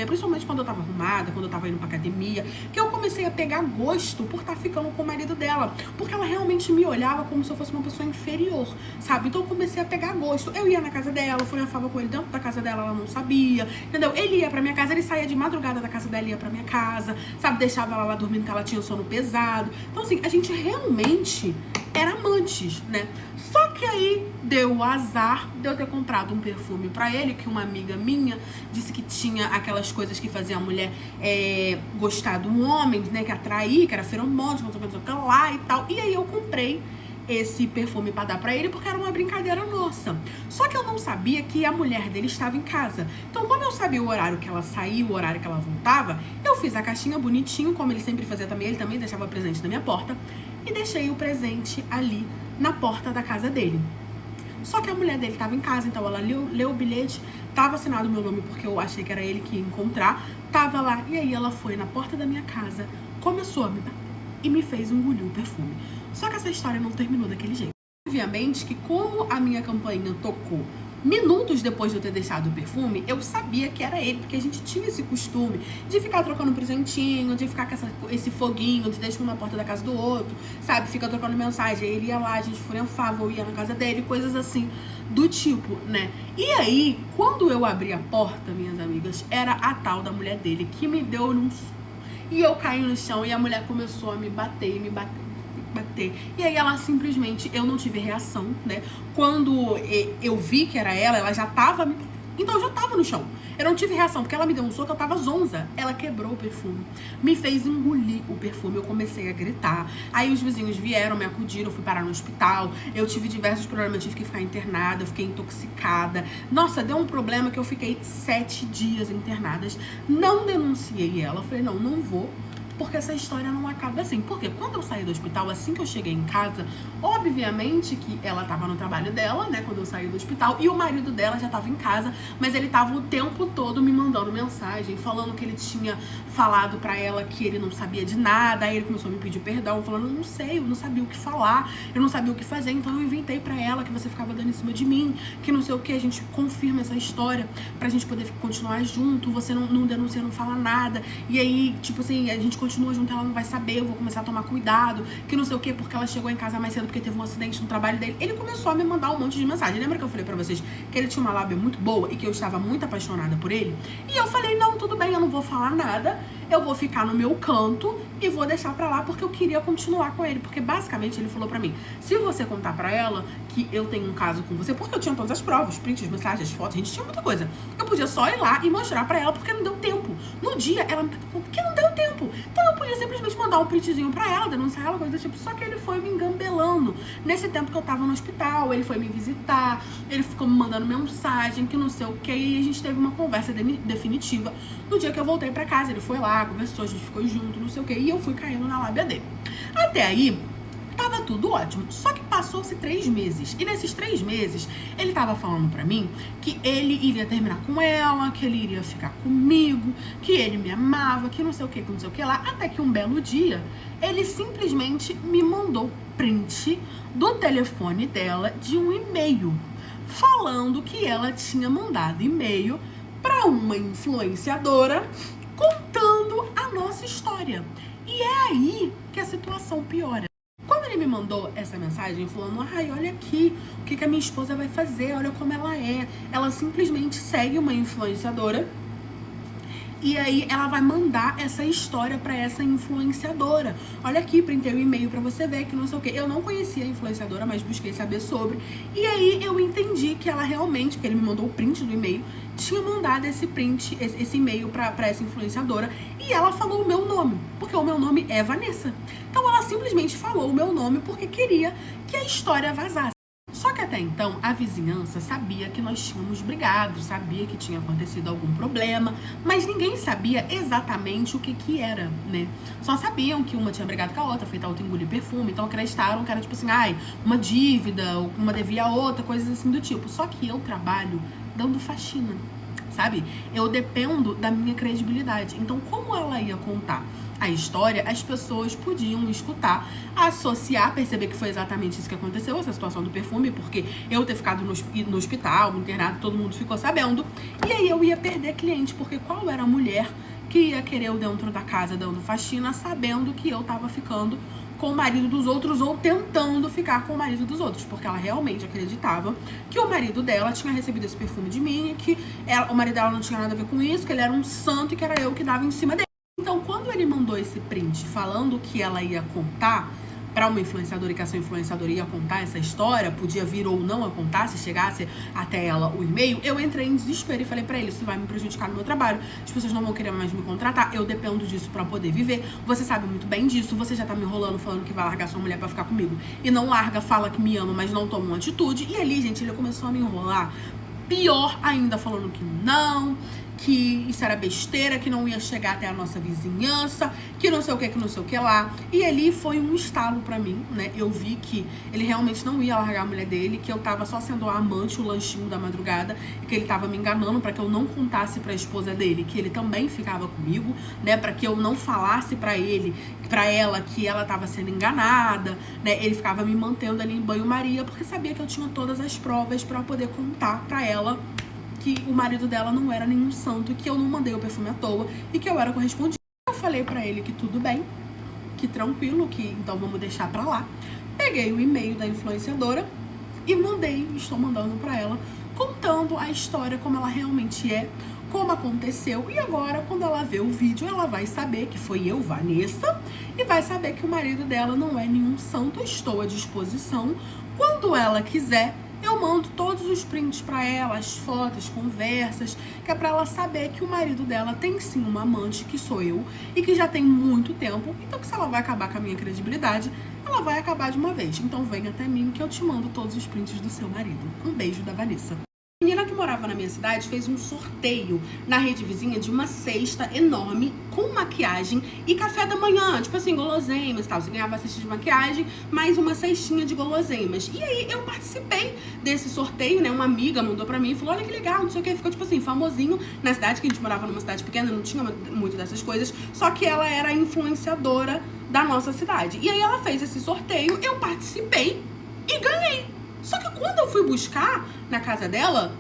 principalmente quando eu tava arrumada, quando eu tava indo pra academia, que eu comecei a pegar gosto por estar ficando com o marido dela, porque ela realmente me olhava como se eu fosse uma pessoa inferior, sabe? Então eu comecei a pegar gosto. Eu ia na casa dela, eu fotografava com ele dentro da casa dela, ela não sabia, entendeu? Ele ia pra minha casa, ele saía de madrugada da casa dela e ia pra minha casa, sabe? Deixava ela lá dormindo, que ela tinha sono pesado. Então assim, a gente realmente era amantes, né? Só que aí deu o azar de eu ter comprado um perfume pra ele, que uma amiga minha disse que tinha aquelas coisas que faziam a mulher gostar do homem, né? Que atrair, que era feromônio, não sei o que lá e tal. E aí eu comprei esse perfume pra dar pra ele, porque era uma brincadeira nossa. Só que eu não sabia que a mulher dele estava em casa. Então, como eu sabia o horário que ela saía, o horário que ela voltava, eu fiz a caixinha bonitinho, como ele sempre fazia também. Ele também deixava presente na minha porta. E deixei o presente ali na porta da casa dele. Só que a mulher dele estava em casa, então ela leu o bilhete, tava assinado o meu nome porque eu achei que era ele que ia encontrar, tava lá, e aí ela foi na porta da minha casa, começou a me bater e me fez engolir o perfume. Só que essa história não terminou daquele jeito. Obviamente que como a minha campainha tocou Minutos depois de eu ter deixado o perfume, eu sabia que era ele, porque a gente tinha esse costume de ficar trocando presentinho, de ficar com esse foguinho, de deixar um na porta da casa do outro, sabe? Fica trocando mensagem, aí ele ia lá, a gente furenfava, ou ia na casa dele, coisas assim do tipo, né? E aí, quando eu abri a porta, minhas amigas, era a tal da mulher dele que me deu um susto. E eu caí no chão e a mulher começou a me bater, me bater. E aí ela simplesmente, eu não tive reação, né? Quando eu vi que era ela já tava me... Então eu já tava no chão. Eu não tive reação, porque ela me deu um soco, eu tava zonza. Ela quebrou o perfume, me fez engolir o perfume, eu comecei a gritar. Aí os vizinhos vieram, me acudiram, eu fui parar no hospital. Eu tive diversos problemas, eu tive que ficar internada, eu fiquei intoxicada. Nossa, deu um problema que eu fiquei 7 dias internadas. Não denunciei ela, falei, não vou. Porque essa história não acaba assim. Porque quando eu saí do hospital, assim que eu cheguei em casa, obviamente que ela tava no trabalho dela, né, quando eu saí do hospital, e o marido dela já tava em casa, mas ele tava o tempo todo me mandando mensagem, falando que ele tinha falado pra ela que ele não sabia de nada. Aí ele começou a me pedir perdão, falando, eu não sei, eu não sabia o que falar, eu não sabia o que fazer, então eu inventei pra ela que você ficava dando em cima de mim, que não sei o que, a gente confirma essa história pra gente poder continuar junto, você não denuncia, não fala nada, e aí, tipo assim, a gente continua junto, ela não vai saber, eu vou começar a tomar cuidado, que não sei o que, porque ela chegou em casa mais cedo porque teve um acidente no trabalho dele. Ele começou a me mandar um monte de mensagem. Lembra que eu falei pra vocês que ele tinha uma lábia muito boa e que eu estava muito apaixonada por ele? E eu falei, não, tudo bem, eu não vou falar nada, eu vou ficar no meu canto e vou deixar pra lá porque eu queria continuar com ele, porque basicamente ele falou pra mim, se você contar pra ela que eu tenho um caso com você, porque eu tinha todas as provas, prints, mensagens, fotos, a gente tinha muita coisa, eu podia só ir lá e mostrar pra ela, porque não deu tempo. No dia, ela me perguntou, porque não deu tempo. Então eu podia simplesmente mandar um printzinho pra ela, denunciar ela, coisa do tipo, só que ele foi me engambelando. Nesse tempo que eu tava no hospital, ele foi me visitar, ele ficou me mandando mensagem, que não sei o que, e a gente teve uma conversa definitiva. No dia que eu voltei pra casa, ele foi lá, conversou, a gente ficou junto, não sei o que, e eu fui caindo na lábia dele. Até aí, tava tudo ótimo, só que passou-se 3 meses, e nesses 3 meses, ele tava falando pra mim que ele iria terminar com ela, que ele iria ficar comigo, que ele me amava, que não sei o que lá, até que um belo dia, ele simplesmente me mandou print do telefone dela de um e-mail, falando que ela tinha mandado e-mail pra uma influenciadora contando a nossa história. E é aí que a situação piora. Quando ele me mandou essa mensagem falando, ai, olha aqui, o que a minha esposa vai fazer, olha como ela é. Ela simplesmente segue uma influenciadora e aí ela vai mandar essa história pra essa influenciadora. Olha aqui, printei o e-mail pra você ver que não sei o que. Eu não conhecia a influenciadora, mas busquei saber sobre. E aí eu entendi que ela realmente, porque ele me mandou o print do e-mail, tinha mandado esse print, esse e-mail pra essa influenciadora. E ela falou o meu nome, porque o meu nome é Vanessa. Então ela simplesmente falou o meu nome porque queria que a história vazasse. Só que até então, a vizinhança sabia que nós tínhamos brigado, sabia que tinha acontecido algum problema, mas ninguém sabia exatamente o que era, né? Só sabiam que uma tinha brigado com a outra, feito a outra engolir perfume, então acreditaram que era tipo assim, ai, uma dívida, uma devia a outra, coisas assim do tipo. Só que eu trabalho dando faxina, sabe? Eu dependo da minha credibilidade. Então, como ela ia contar a história, as pessoas podiam escutar, associar, perceber que foi exatamente isso que aconteceu, essa situação do perfume, porque eu ter ficado no hospital, no internado, todo mundo ficou sabendo, e aí eu ia perder cliente, porque qual era a mulher que ia querer eu dentro da casa dando faxina, sabendo que eu tava ficando com o marido dos outros ou tentando ficar com o marido dos outros, porque ela realmente acreditava que o marido dela tinha recebido esse perfume de mim e que o marido dela não tinha nada a ver com isso, que ele era um santo e que era eu que dava em cima dele. Então, quando ele mandou esse print falando que ela ia contar para uma influenciadora e que essa influenciadora ia contar essa história, podia vir ou não a contar, se chegasse até ela o e-mail, eu entrei em desespero e falei pra ele, isso vai me prejudicar no meu trabalho, as pessoas não vão querer mais me contratar, eu dependo disso pra poder viver, você sabe muito bem disso, você já tá me enrolando falando que vai largar sua mulher pra ficar comigo, e não larga, fala que me ama, mas não toma uma atitude, e ali, gente, ele começou a me enrolar, pior ainda, falando que não, que isso era besteira, que não ia chegar até a nossa vizinhança, que não sei o que lá. E ali foi um estalo pra mim, né? Eu vi que ele realmente não ia largar a mulher dele, que eu tava só sendo a amante, o lanchinho da madrugada, e que ele tava me enganando pra que eu não contasse pra esposa dele que ele também ficava comigo, né? Pra que eu não falasse pra ela que ela tava sendo enganada, né? Ele ficava me mantendo ali em banho-maria, porque sabia que eu tinha todas as provas pra poder contar pra ela que o marido dela não era nenhum santo, que eu não mandei o perfume à toa e que eu era correspondida. Eu falei pra ele que tudo bem, que tranquilo, que então vamos deixar pra lá. Peguei o e-mail da influenciadora e estou mandando pra ela, contando a história como ela realmente é, como aconteceu. E agora, quando ela vê o vídeo, ela vai saber que foi eu, Vanessa, e vai saber que o marido dela não é nenhum santo. Estou à disposição. Quando ela quiser, eu mando todos os prints pra ela, as fotos, conversas, que é pra ela saber que o marido dela tem sim uma amante, que sou eu, e que já tem muito tempo. Então, que se ela vai acabar com a minha credibilidade, ela vai acabar de uma vez. Então, vem até mim que eu te mando todos os prints do seu marido. Um beijo da Vanessa. A menina que morava na minha cidade fez um sorteio na rede vizinha de uma cesta enorme com maquiagem e café da manhã, tipo assim, guloseimas e tal. Você ganhava a cesta de maquiagem, mais uma cestinha de guloseimas. E aí eu participei desse sorteio, né? Uma amiga mandou pra mim e falou, olha que legal, não sei o que. Ficou tipo assim, famosinho na cidade, que a gente morava numa cidade pequena, não tinha muito dessas coisas. Só que ela era influenciadora da nossa cidade. E aí ela fez esse sorteio, eu participei e ganhei. Só que quando eu fui buscar na casa dela,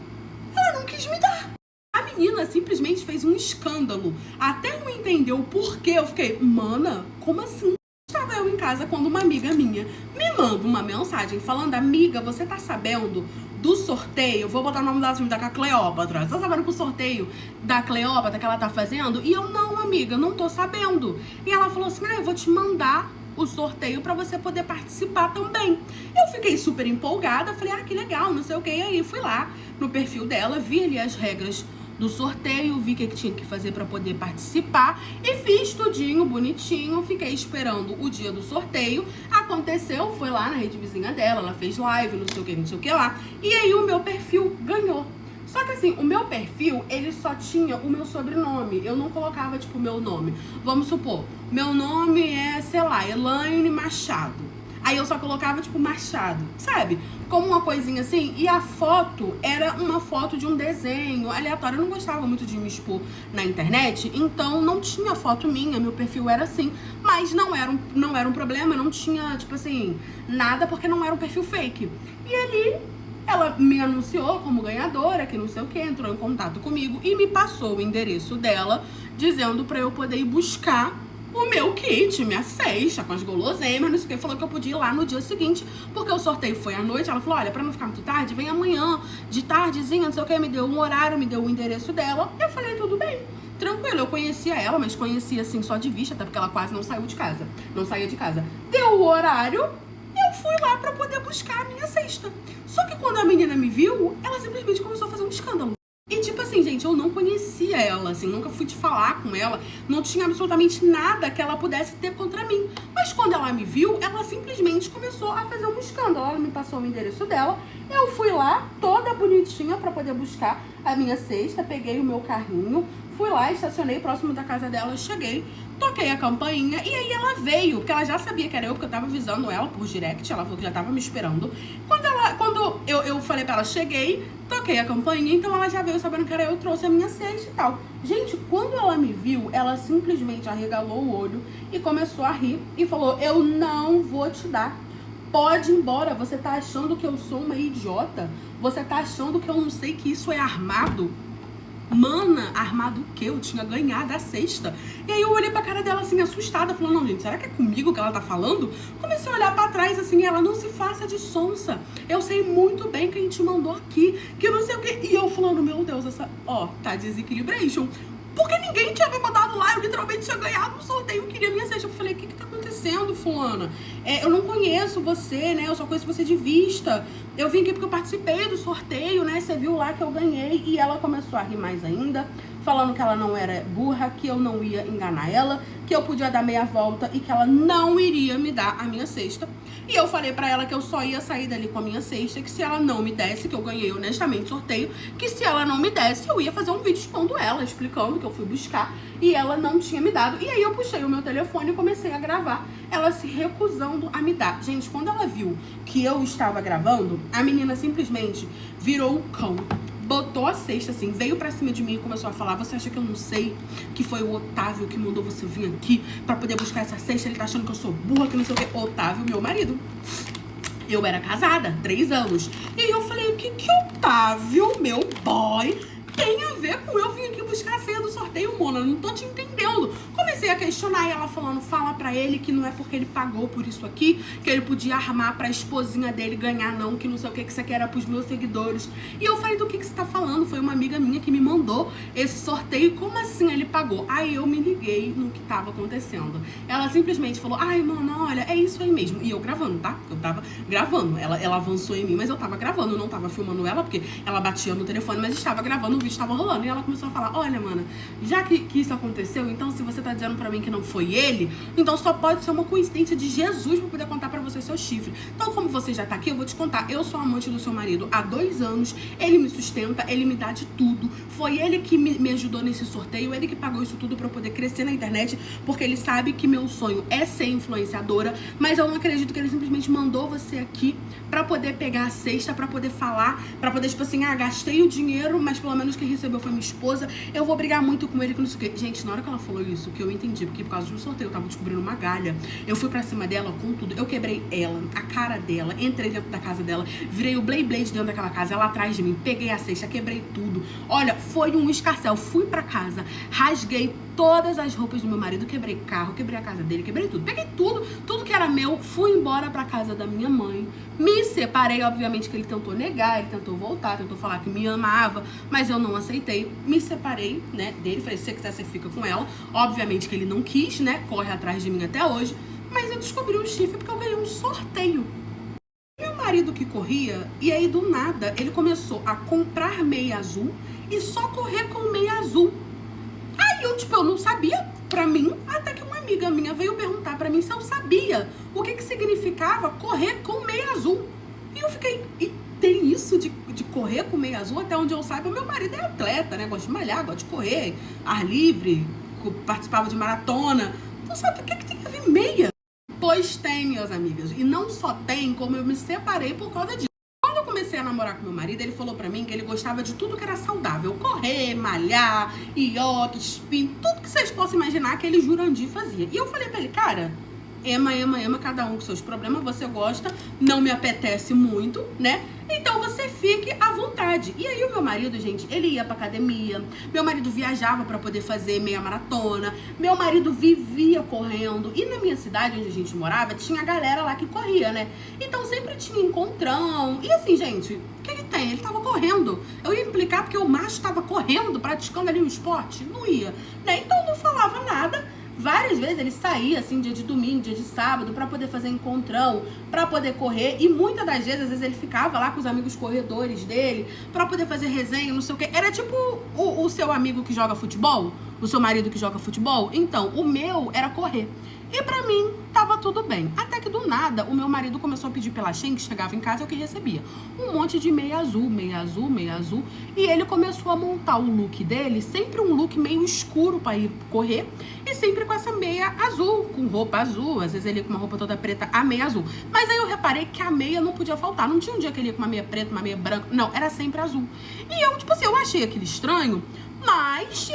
ela não quis me dar. A menina simplesmente fez um escândalo. Até eu entender o porquê, eu fiquei, mana, como assim? Estava eu em casa quando uma amiga minha me manda uma mensagem falando, amiga, você tá sabendo do sorteio? Vou botar o nome dela, da Cleópatra. Você tá sabendo que o sorteio da Cleópatra que ela tá fazendo? E eu, não, amiga, não tô sabendo. E ela falou assim, eu vou te mandar o sorteio pra você poder participar também. Eu fiquei super empolgada, falei, que legal, não sei o que. E aí fui lá no perfil dela, vi ali as regras do sorteio, vi o que tinha que fazer pra poder participar e fiz tudinho, bonitinho. Fiquei esperando o dia do sorteio. Aconteceu, foi lá na rede vizinha dela, ela fez live, não sei o que lá. E aí o meu perfil ganhou. Só que assim, o meu perfil, ele só tinha o meu sobrenome. Eu não colocava, tipo, o meu nome. Vamos supor, meu nome é, sei lá, Elaine Machado. Aí eu só colocava, tipo, Machado, sabe? Como uma coisinha assim. E a foto era uma foto de um desenho aleatório. Eu não gostava muito de me expor na internet, então não tinha foto minha, meu perfil era assim. Mas não era um problema, não tinha, tipo assim, nada, porque não era um perfil fake. E ali ela me anunciou como ganhadora, que não sei o que, entrou em contato comigo e me passou o endereço dela, dizendo pra eu poder ir buscar o meu kit, minha cesta, com as guloseimas, não sei o que. Falou que eu podia ir lá no dia seguinte, porque o sorteio foi à noite. Ela falou, olha, pra não ficar muito tarde, vem amanhã, de tardezinha, não sei o que. Me deu um horário, me deu o endereço dela. Eu falei, tudo bem, tranquilo. Eu conhecia ela, mas conhecia assim só de vista, até porque ela quase não saiu de casa, não saía de casa. Deu o horário, eu fui lá pra poder buscar a minha cesta. Só que quando a menina me viu, ela simplesmente começou a fazer um escândalo. E tipo assim, gente, eu não conhecia ela, assim, nunca fui te falar com ela, não tinha absolutamente nada que ela pudesse ter contra mim. Mas quando ela me viu, ela simplesmente começou a fazer um escândalo. Ela me passou o endereço dela, eu fui lá, toda bonitinha, pra poder buscar a minha cesta, peguei o meu carrinho, fui lá, estacionei próximo da casa dela, cheguei, toquei a campainha e aí ela veio, porque ela já sabia que era eu, porque eu tava avisando ela por direct, ela falou que já tava me esperando. Quando eu falei pra ela, cheguei, toquei a campainha, então ela já veio sabendo que era eu, trouxe a minha cesta e tal. Gente, quando ela me viu, ela simplesmente arregalou o olho e começou a rir e falou, eu não vou te dar. Pode ir embora, você tá achando que eu sou uma idiota? Você tá achando que eu não sei que isso é armado? Mana, armado o quê? Eu tinha ganhado a cesta. E aí eu olhei pra cara dela assim, assustada, falando, não, gente, será que é comigo que ela tá falando? Comecei a olhar pra trás assim, ela, não se faça de sonsa. Eu sei muito bem quem te mandou aqui, que não sei o quê. E eu falando, meu Deus, essa, tá desequilibration. Porque ninguém tinha me mandado lá, eu literalmente tinha ganhado um sorteio, eu queria minha cesta. Eu falei, o que tá acontecendo, fulana? Eu não conheço você, né? Eu só conheço você de vista. eu vim aqui porque eu participei do sorteio, né? Você viu lá que eu ganhei. E ela começou a rir mais ainda, falando que ela não era burra, que eu não ia enganar ela, que eu podia dar meia volta e que ela não iria me dar a minha cesta. E eu falei pra ela que eu só ia sair dali com a minha cesta, que se ela não me desse, que eu ganhei honestamente sorteio, que se ela não me desse, eu ia fazer um vídeo expondo ela, explicando que eu fui buscar e ela não tinha me dado. E aí eu puxei o meu telefone e comecei a gravar, ela se recusando a me dar. Gente, quando ela viu que eu estava gravando, a menina simplesmente virou o cão. Botou a cesta assim, veio pra cima de mim e começou a falar: você acha que eu não sei que foi o Otávio que mandou você vir aqui pra poder buscar essa cesta? Ele tá achando que eu sou burra, que não sei o que. Otávio, meu marido. Eu era casada, 3 anos. E aí eu falei: o que Otávio, meu boy, tem a ver com eu vir aqui buscar a senha do sorteio, Mona? Não tô te entendendo. Comecei a questionar e ela falando: fala pra ele que não é porque ele pagou por isso aqui, que ele podia armar pra esposinha dele ganhar não, que não sei o que isso aqui era pros meus seguidores. E eu falei: do que você tá falando? Foi uma amiga minha que me mandou esse sorteio, como assim ele pagou? Aí eu me liguei no que tava acontecendo. Ela simplesmente falou: ai, Mona, olha, é isso aí mesmo. E eu gravando, tá? Eu tava gravando. Ela avançou em mim, mas eu tava gravando, eu não tava filmando ela, porque ela batia no telefone, mas estava gravando, o vídeo estava rolando. E ela começou a falar: olha, mana, já que isso aconteceu, então se você tá dizendo pra mim que não foi ele, então só pode ser uma coincidência de Jesus pra poder contar pra você seu chifre. Então, como você já tá aqui, eu vou te contar. Eu sou amante do seu marido há 2 anos, ele me sustenta, ele me dá de tudo. Foi ele que me ajudou nesse sorteio, ele que pagou isso tudo pra eu poder crescer na internet, porque ele sabe que meu sonho é ser influenciadora, mas eu não acredito que ele simplesmente mandou você aqui pra poder pegar a cesta, pra poder falar, pra poder, tipo assim, gastei o dinheiro, mas pelo menos quem recebeu foi minha esposa, eu vou brigar muito com ele, que não sei o que. Gente, na hora que ela falou isso, que eu entendi, porque por causa de um sorteio eu tava descobrindo uma galha, eu fui pra cima dela com tudo, eu quebrei ela, a cara dela, entrei dentro da casa dela, virei o Blade dentro daquela casa, ela atrás de mim, peguei a cesta, quebrei tudo. Olha, foi um escarcéu. Fui pra casa, rasguei todas as roupas do meu marido, quebrei carro, quebrei a casa dele, quebrei tudo. Peguei tudo que era meu, fui embora pra casa da minha mãe, me separei. Obviamente que ele tentou negar, ele tentou voltar, tentou falar que me amava, mas eu não aceitei. Me separei, né, dele, falei: se você quiser, você fica com ela. Obviamente que ele não quis, né, corre atrás de mim até hoje, mas eu descobri um chifre porque eu ganhei um sorteio. Meu marido que corria, e aí do nada ele começou a comprar meia azul e só correr com meia azul. Aí eu não sabia pra mim, até que uma amiga minha veio perguntar pra mim se eu sabia o que significava correr com meia azul. E eu fiquei: e tem isso de correr com meia azul? Até onde eu saiba, meu marido é atleta, né? Gosta de malhar, gosta de correr, ar livre, participava de maratona. Não sabe o que tem a ver meia? Pois tem, minhas amigas. E não só tem, como eu me separei por causa disso. Quando eu comecei a namorar com meu marido, ele falou pra mim que ele gostava de tudo que era saudável. Correr, malhar, ioga, spin, tudo que vocês possam imaginar que ele Jurandir fazia. E eu falei pra ele: cara, ema, cada um com seus problemas, você gosta, não me apetece muito, né? Então você fique à vontade. E aí o meu marido, gente, ele ia pra academia, meu marido viajava pra poder fazer meia maratona, meu marido vivia correndo. E na minha cidade, onde a gente morava, tinha galera lá que corria, né? Então sempre tinha encontrão. E assim, gente, o que tem? Ele tava correndo. Eu ia implicar porque o macho tava correndo, praticando ali o esporte? Não ia, né? Então eu não falava nada. Várias vezes ele saía, assim, dia de domingo, dia de sábado, pra poder fazer encontrão, pra poder correr. E muitas das vezes, às vezes, ele ficava lá com os amigos corredores dele, pra poder fazer resenha, não sei o quê. Era tipo o seu amigo que joga futebol, o seu marido que joga futebol. Então, o meu era correr. E pra mim, tava tudo bem. Até que do nada, o meu marido começou a pedir pela Shein, que chegava em casa, eu que recebia um monte de meia azul, meia azul, meia azul. E ele começou a montar o look dele, sempre um look meio escuro pra ir correr, e sempre com essa meia azul, com roupa azul. Às vezes ele ia com uma roupa toda preta, a meia azul. Mas aí eu reparei que a meia não podia faltar. Não tinha um dia que ele ia com uma meia preta, uma meia branca. Não, era sempre azul. E eu, tipo assim, eu achei aquilo estranho, mas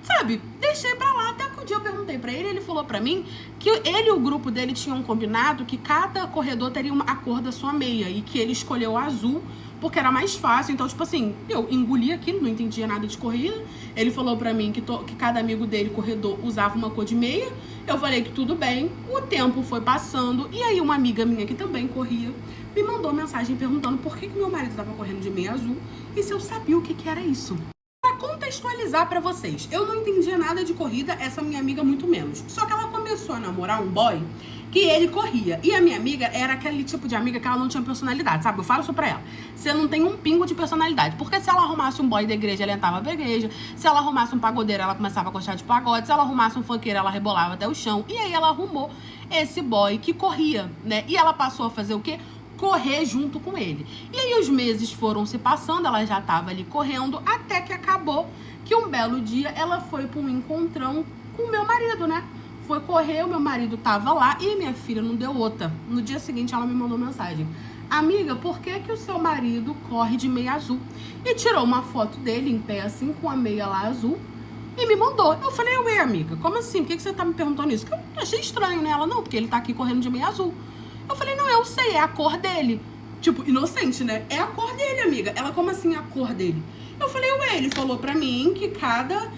sabe, deixei pra lá. Até que um dia eu perguntei pra ele, ele falou pra mim que ele e o grupo dele tinham combinado que cada corredor teria a cor da sua meia, e que ele escolheu o azul porque era mais fácil. Então, tipo assim, eu engoli aquilo, não entendia nada de corrida. Ele falou pra mim que cada amigo dele, corredor, usava uma cor de meia. Eu falei que tudo bem. O tempo foi passando, e aí uma amiga minha que também corria me mandou mensagem perguntando por que meu marido estava correndo de meia azul e se eu sabia o que era isso. Pra contextualizar pra vocês, eu não entendia nada de corrida, essa minha amiga muito menos. Só que ela começou a namorar um boy que ele corria. E a minha amiga era aquele tipo de amiga que ela não tinha personalidade, sabe? Eu falo isso pra ela. Você não tem um pingo de personalidade. Porque se ela arrumasse um boy da igreja, ela entrava pra igreja. Se ela arrumasse um pagodeiro, ela começava a gostar de pagode. Se ela arrumasse um funkeiro, ela rebolava até o chão. E aí ela arrumou esse boy que corria, né? E ela passou a fazer o quê? Correr junto com ele. E aí os meses foram se passando, ela já tava ali correndo, até que acabou que um belo dia ela foi pra um encontrão com o meu marido, né? Foi correr, o meu marido tava lá e minha filha não deu outra. No dia seguinte ela me mandou mensagem: amiga, por que que o seu marido corre de meia azul? E tirou uma foto dele em pé assim, com a meia lá azul, e me mandou. Eu falei: ué, amiga, como assim? Por que que você tá me perguntando isso? Que eu achei estranho, né? Ela: não, porque ele tá aqui correndo de meia azul. Eu falei: não, eu sei, é a cor dele. Tipo, inocente, né? É a cor dele, amiga. Ela: como assim a cor dele? Eu falei: ué, ele falou pra mim que cada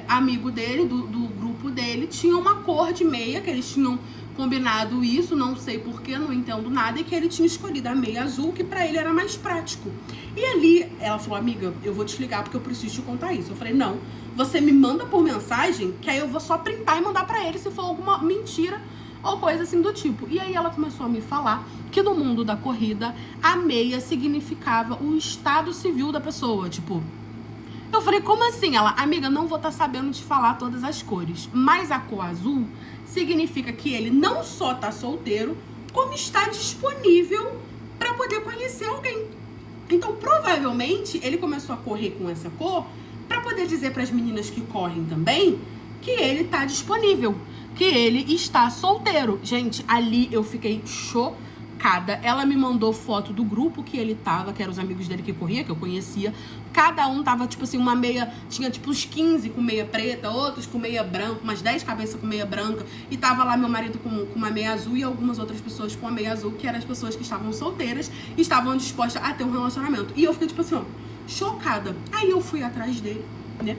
amigo dele, do grupo dele, tinha uma cor de meia, que eles tinham combinado isso, não sei porquê, não entendo nada, e que ele tinha escolhido a meia azul, que pra ele era mais prático. E ali, ela falou: amiga, eu vou te ligar porque eu preciso te contar isso. Eu falei: não, você me manda por mensagem, que aí eu vou só printar e mandar pra ele se for alguma mentira ou coisa assim do tipo. E aí ela começou a me falar que no mundo da corrida, a meia significava o estado civil da pessoa, tipo... Eu falei: como assim? Ela: amiga, não vou estar sabendo te falar todas as cores, mas a cor azul significa que ele não só tá solteiro, como está disponível para poder conhecer alguém. Então, provavelmente, ele começou a correr com essa cor para poder dizer para as meninas que correm também que ele tá disponível, que ele está solteiro. Gente, ali eu fiquei chocada. Ela me mandou foto do grupo que ele tava, que eram os amigos dele que corria, que eu conhecia. Cada um tava, tipo assim, uma meia... Tinha, tipo, uns 15 com meia preta, outros com meia branca, umas 10 cabeças com meia branca. E tava lá meu marido com uma meia azul e algumas outras pessoas com a meia azul, que eram as pessoas que estavam solteiras e estavam dispostas a ter um relacionamento. E eu fiquei, tipo assim, ó, chocada. Aí eu fui atrás dele, né?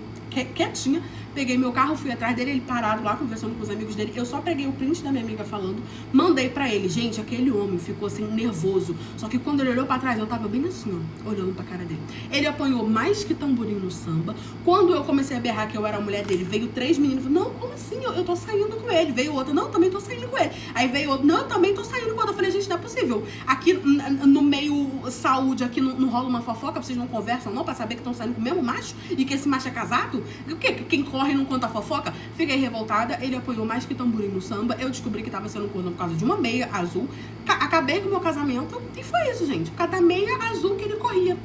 Quietinha, peguei meu carro, fui atrás dele, ele parado lá, conversando com os amigos dele. Eu só peguei o print da minha amiga falando, mandei pra ele. Gente, aquele homem ficou assim, nervoso. Só que quando ele olhou pra trás, eu tava bem assim, ó, olhando pra cara dele. Ele apanhou mais que tamborim no samba. Quando eu comecei a berrar que eu era a mulher dele, veio 3 meninos, não, como assim? Eu tô saindo com ele. Veio outro: não, também tô saindo com ele. Aí veio outro: não, eu também tô saindo com ele. Eu falei: gente, não é possível. Aqui no meio saúde, aqui não rola uma fofoca, vocês não conversam não, pra saber que estão saindo com o mesmo macho e que esse macho é casado? O quê? Quem corre não conta fofoca? Fiquei revoltada. Ele apanhou mais que tamborim no samba. Eu descobri que tava sendo corno por causa de uma meia azul. Acabei com o meu casamento e foi isso, gente. Por causa da meia azul que ele corria.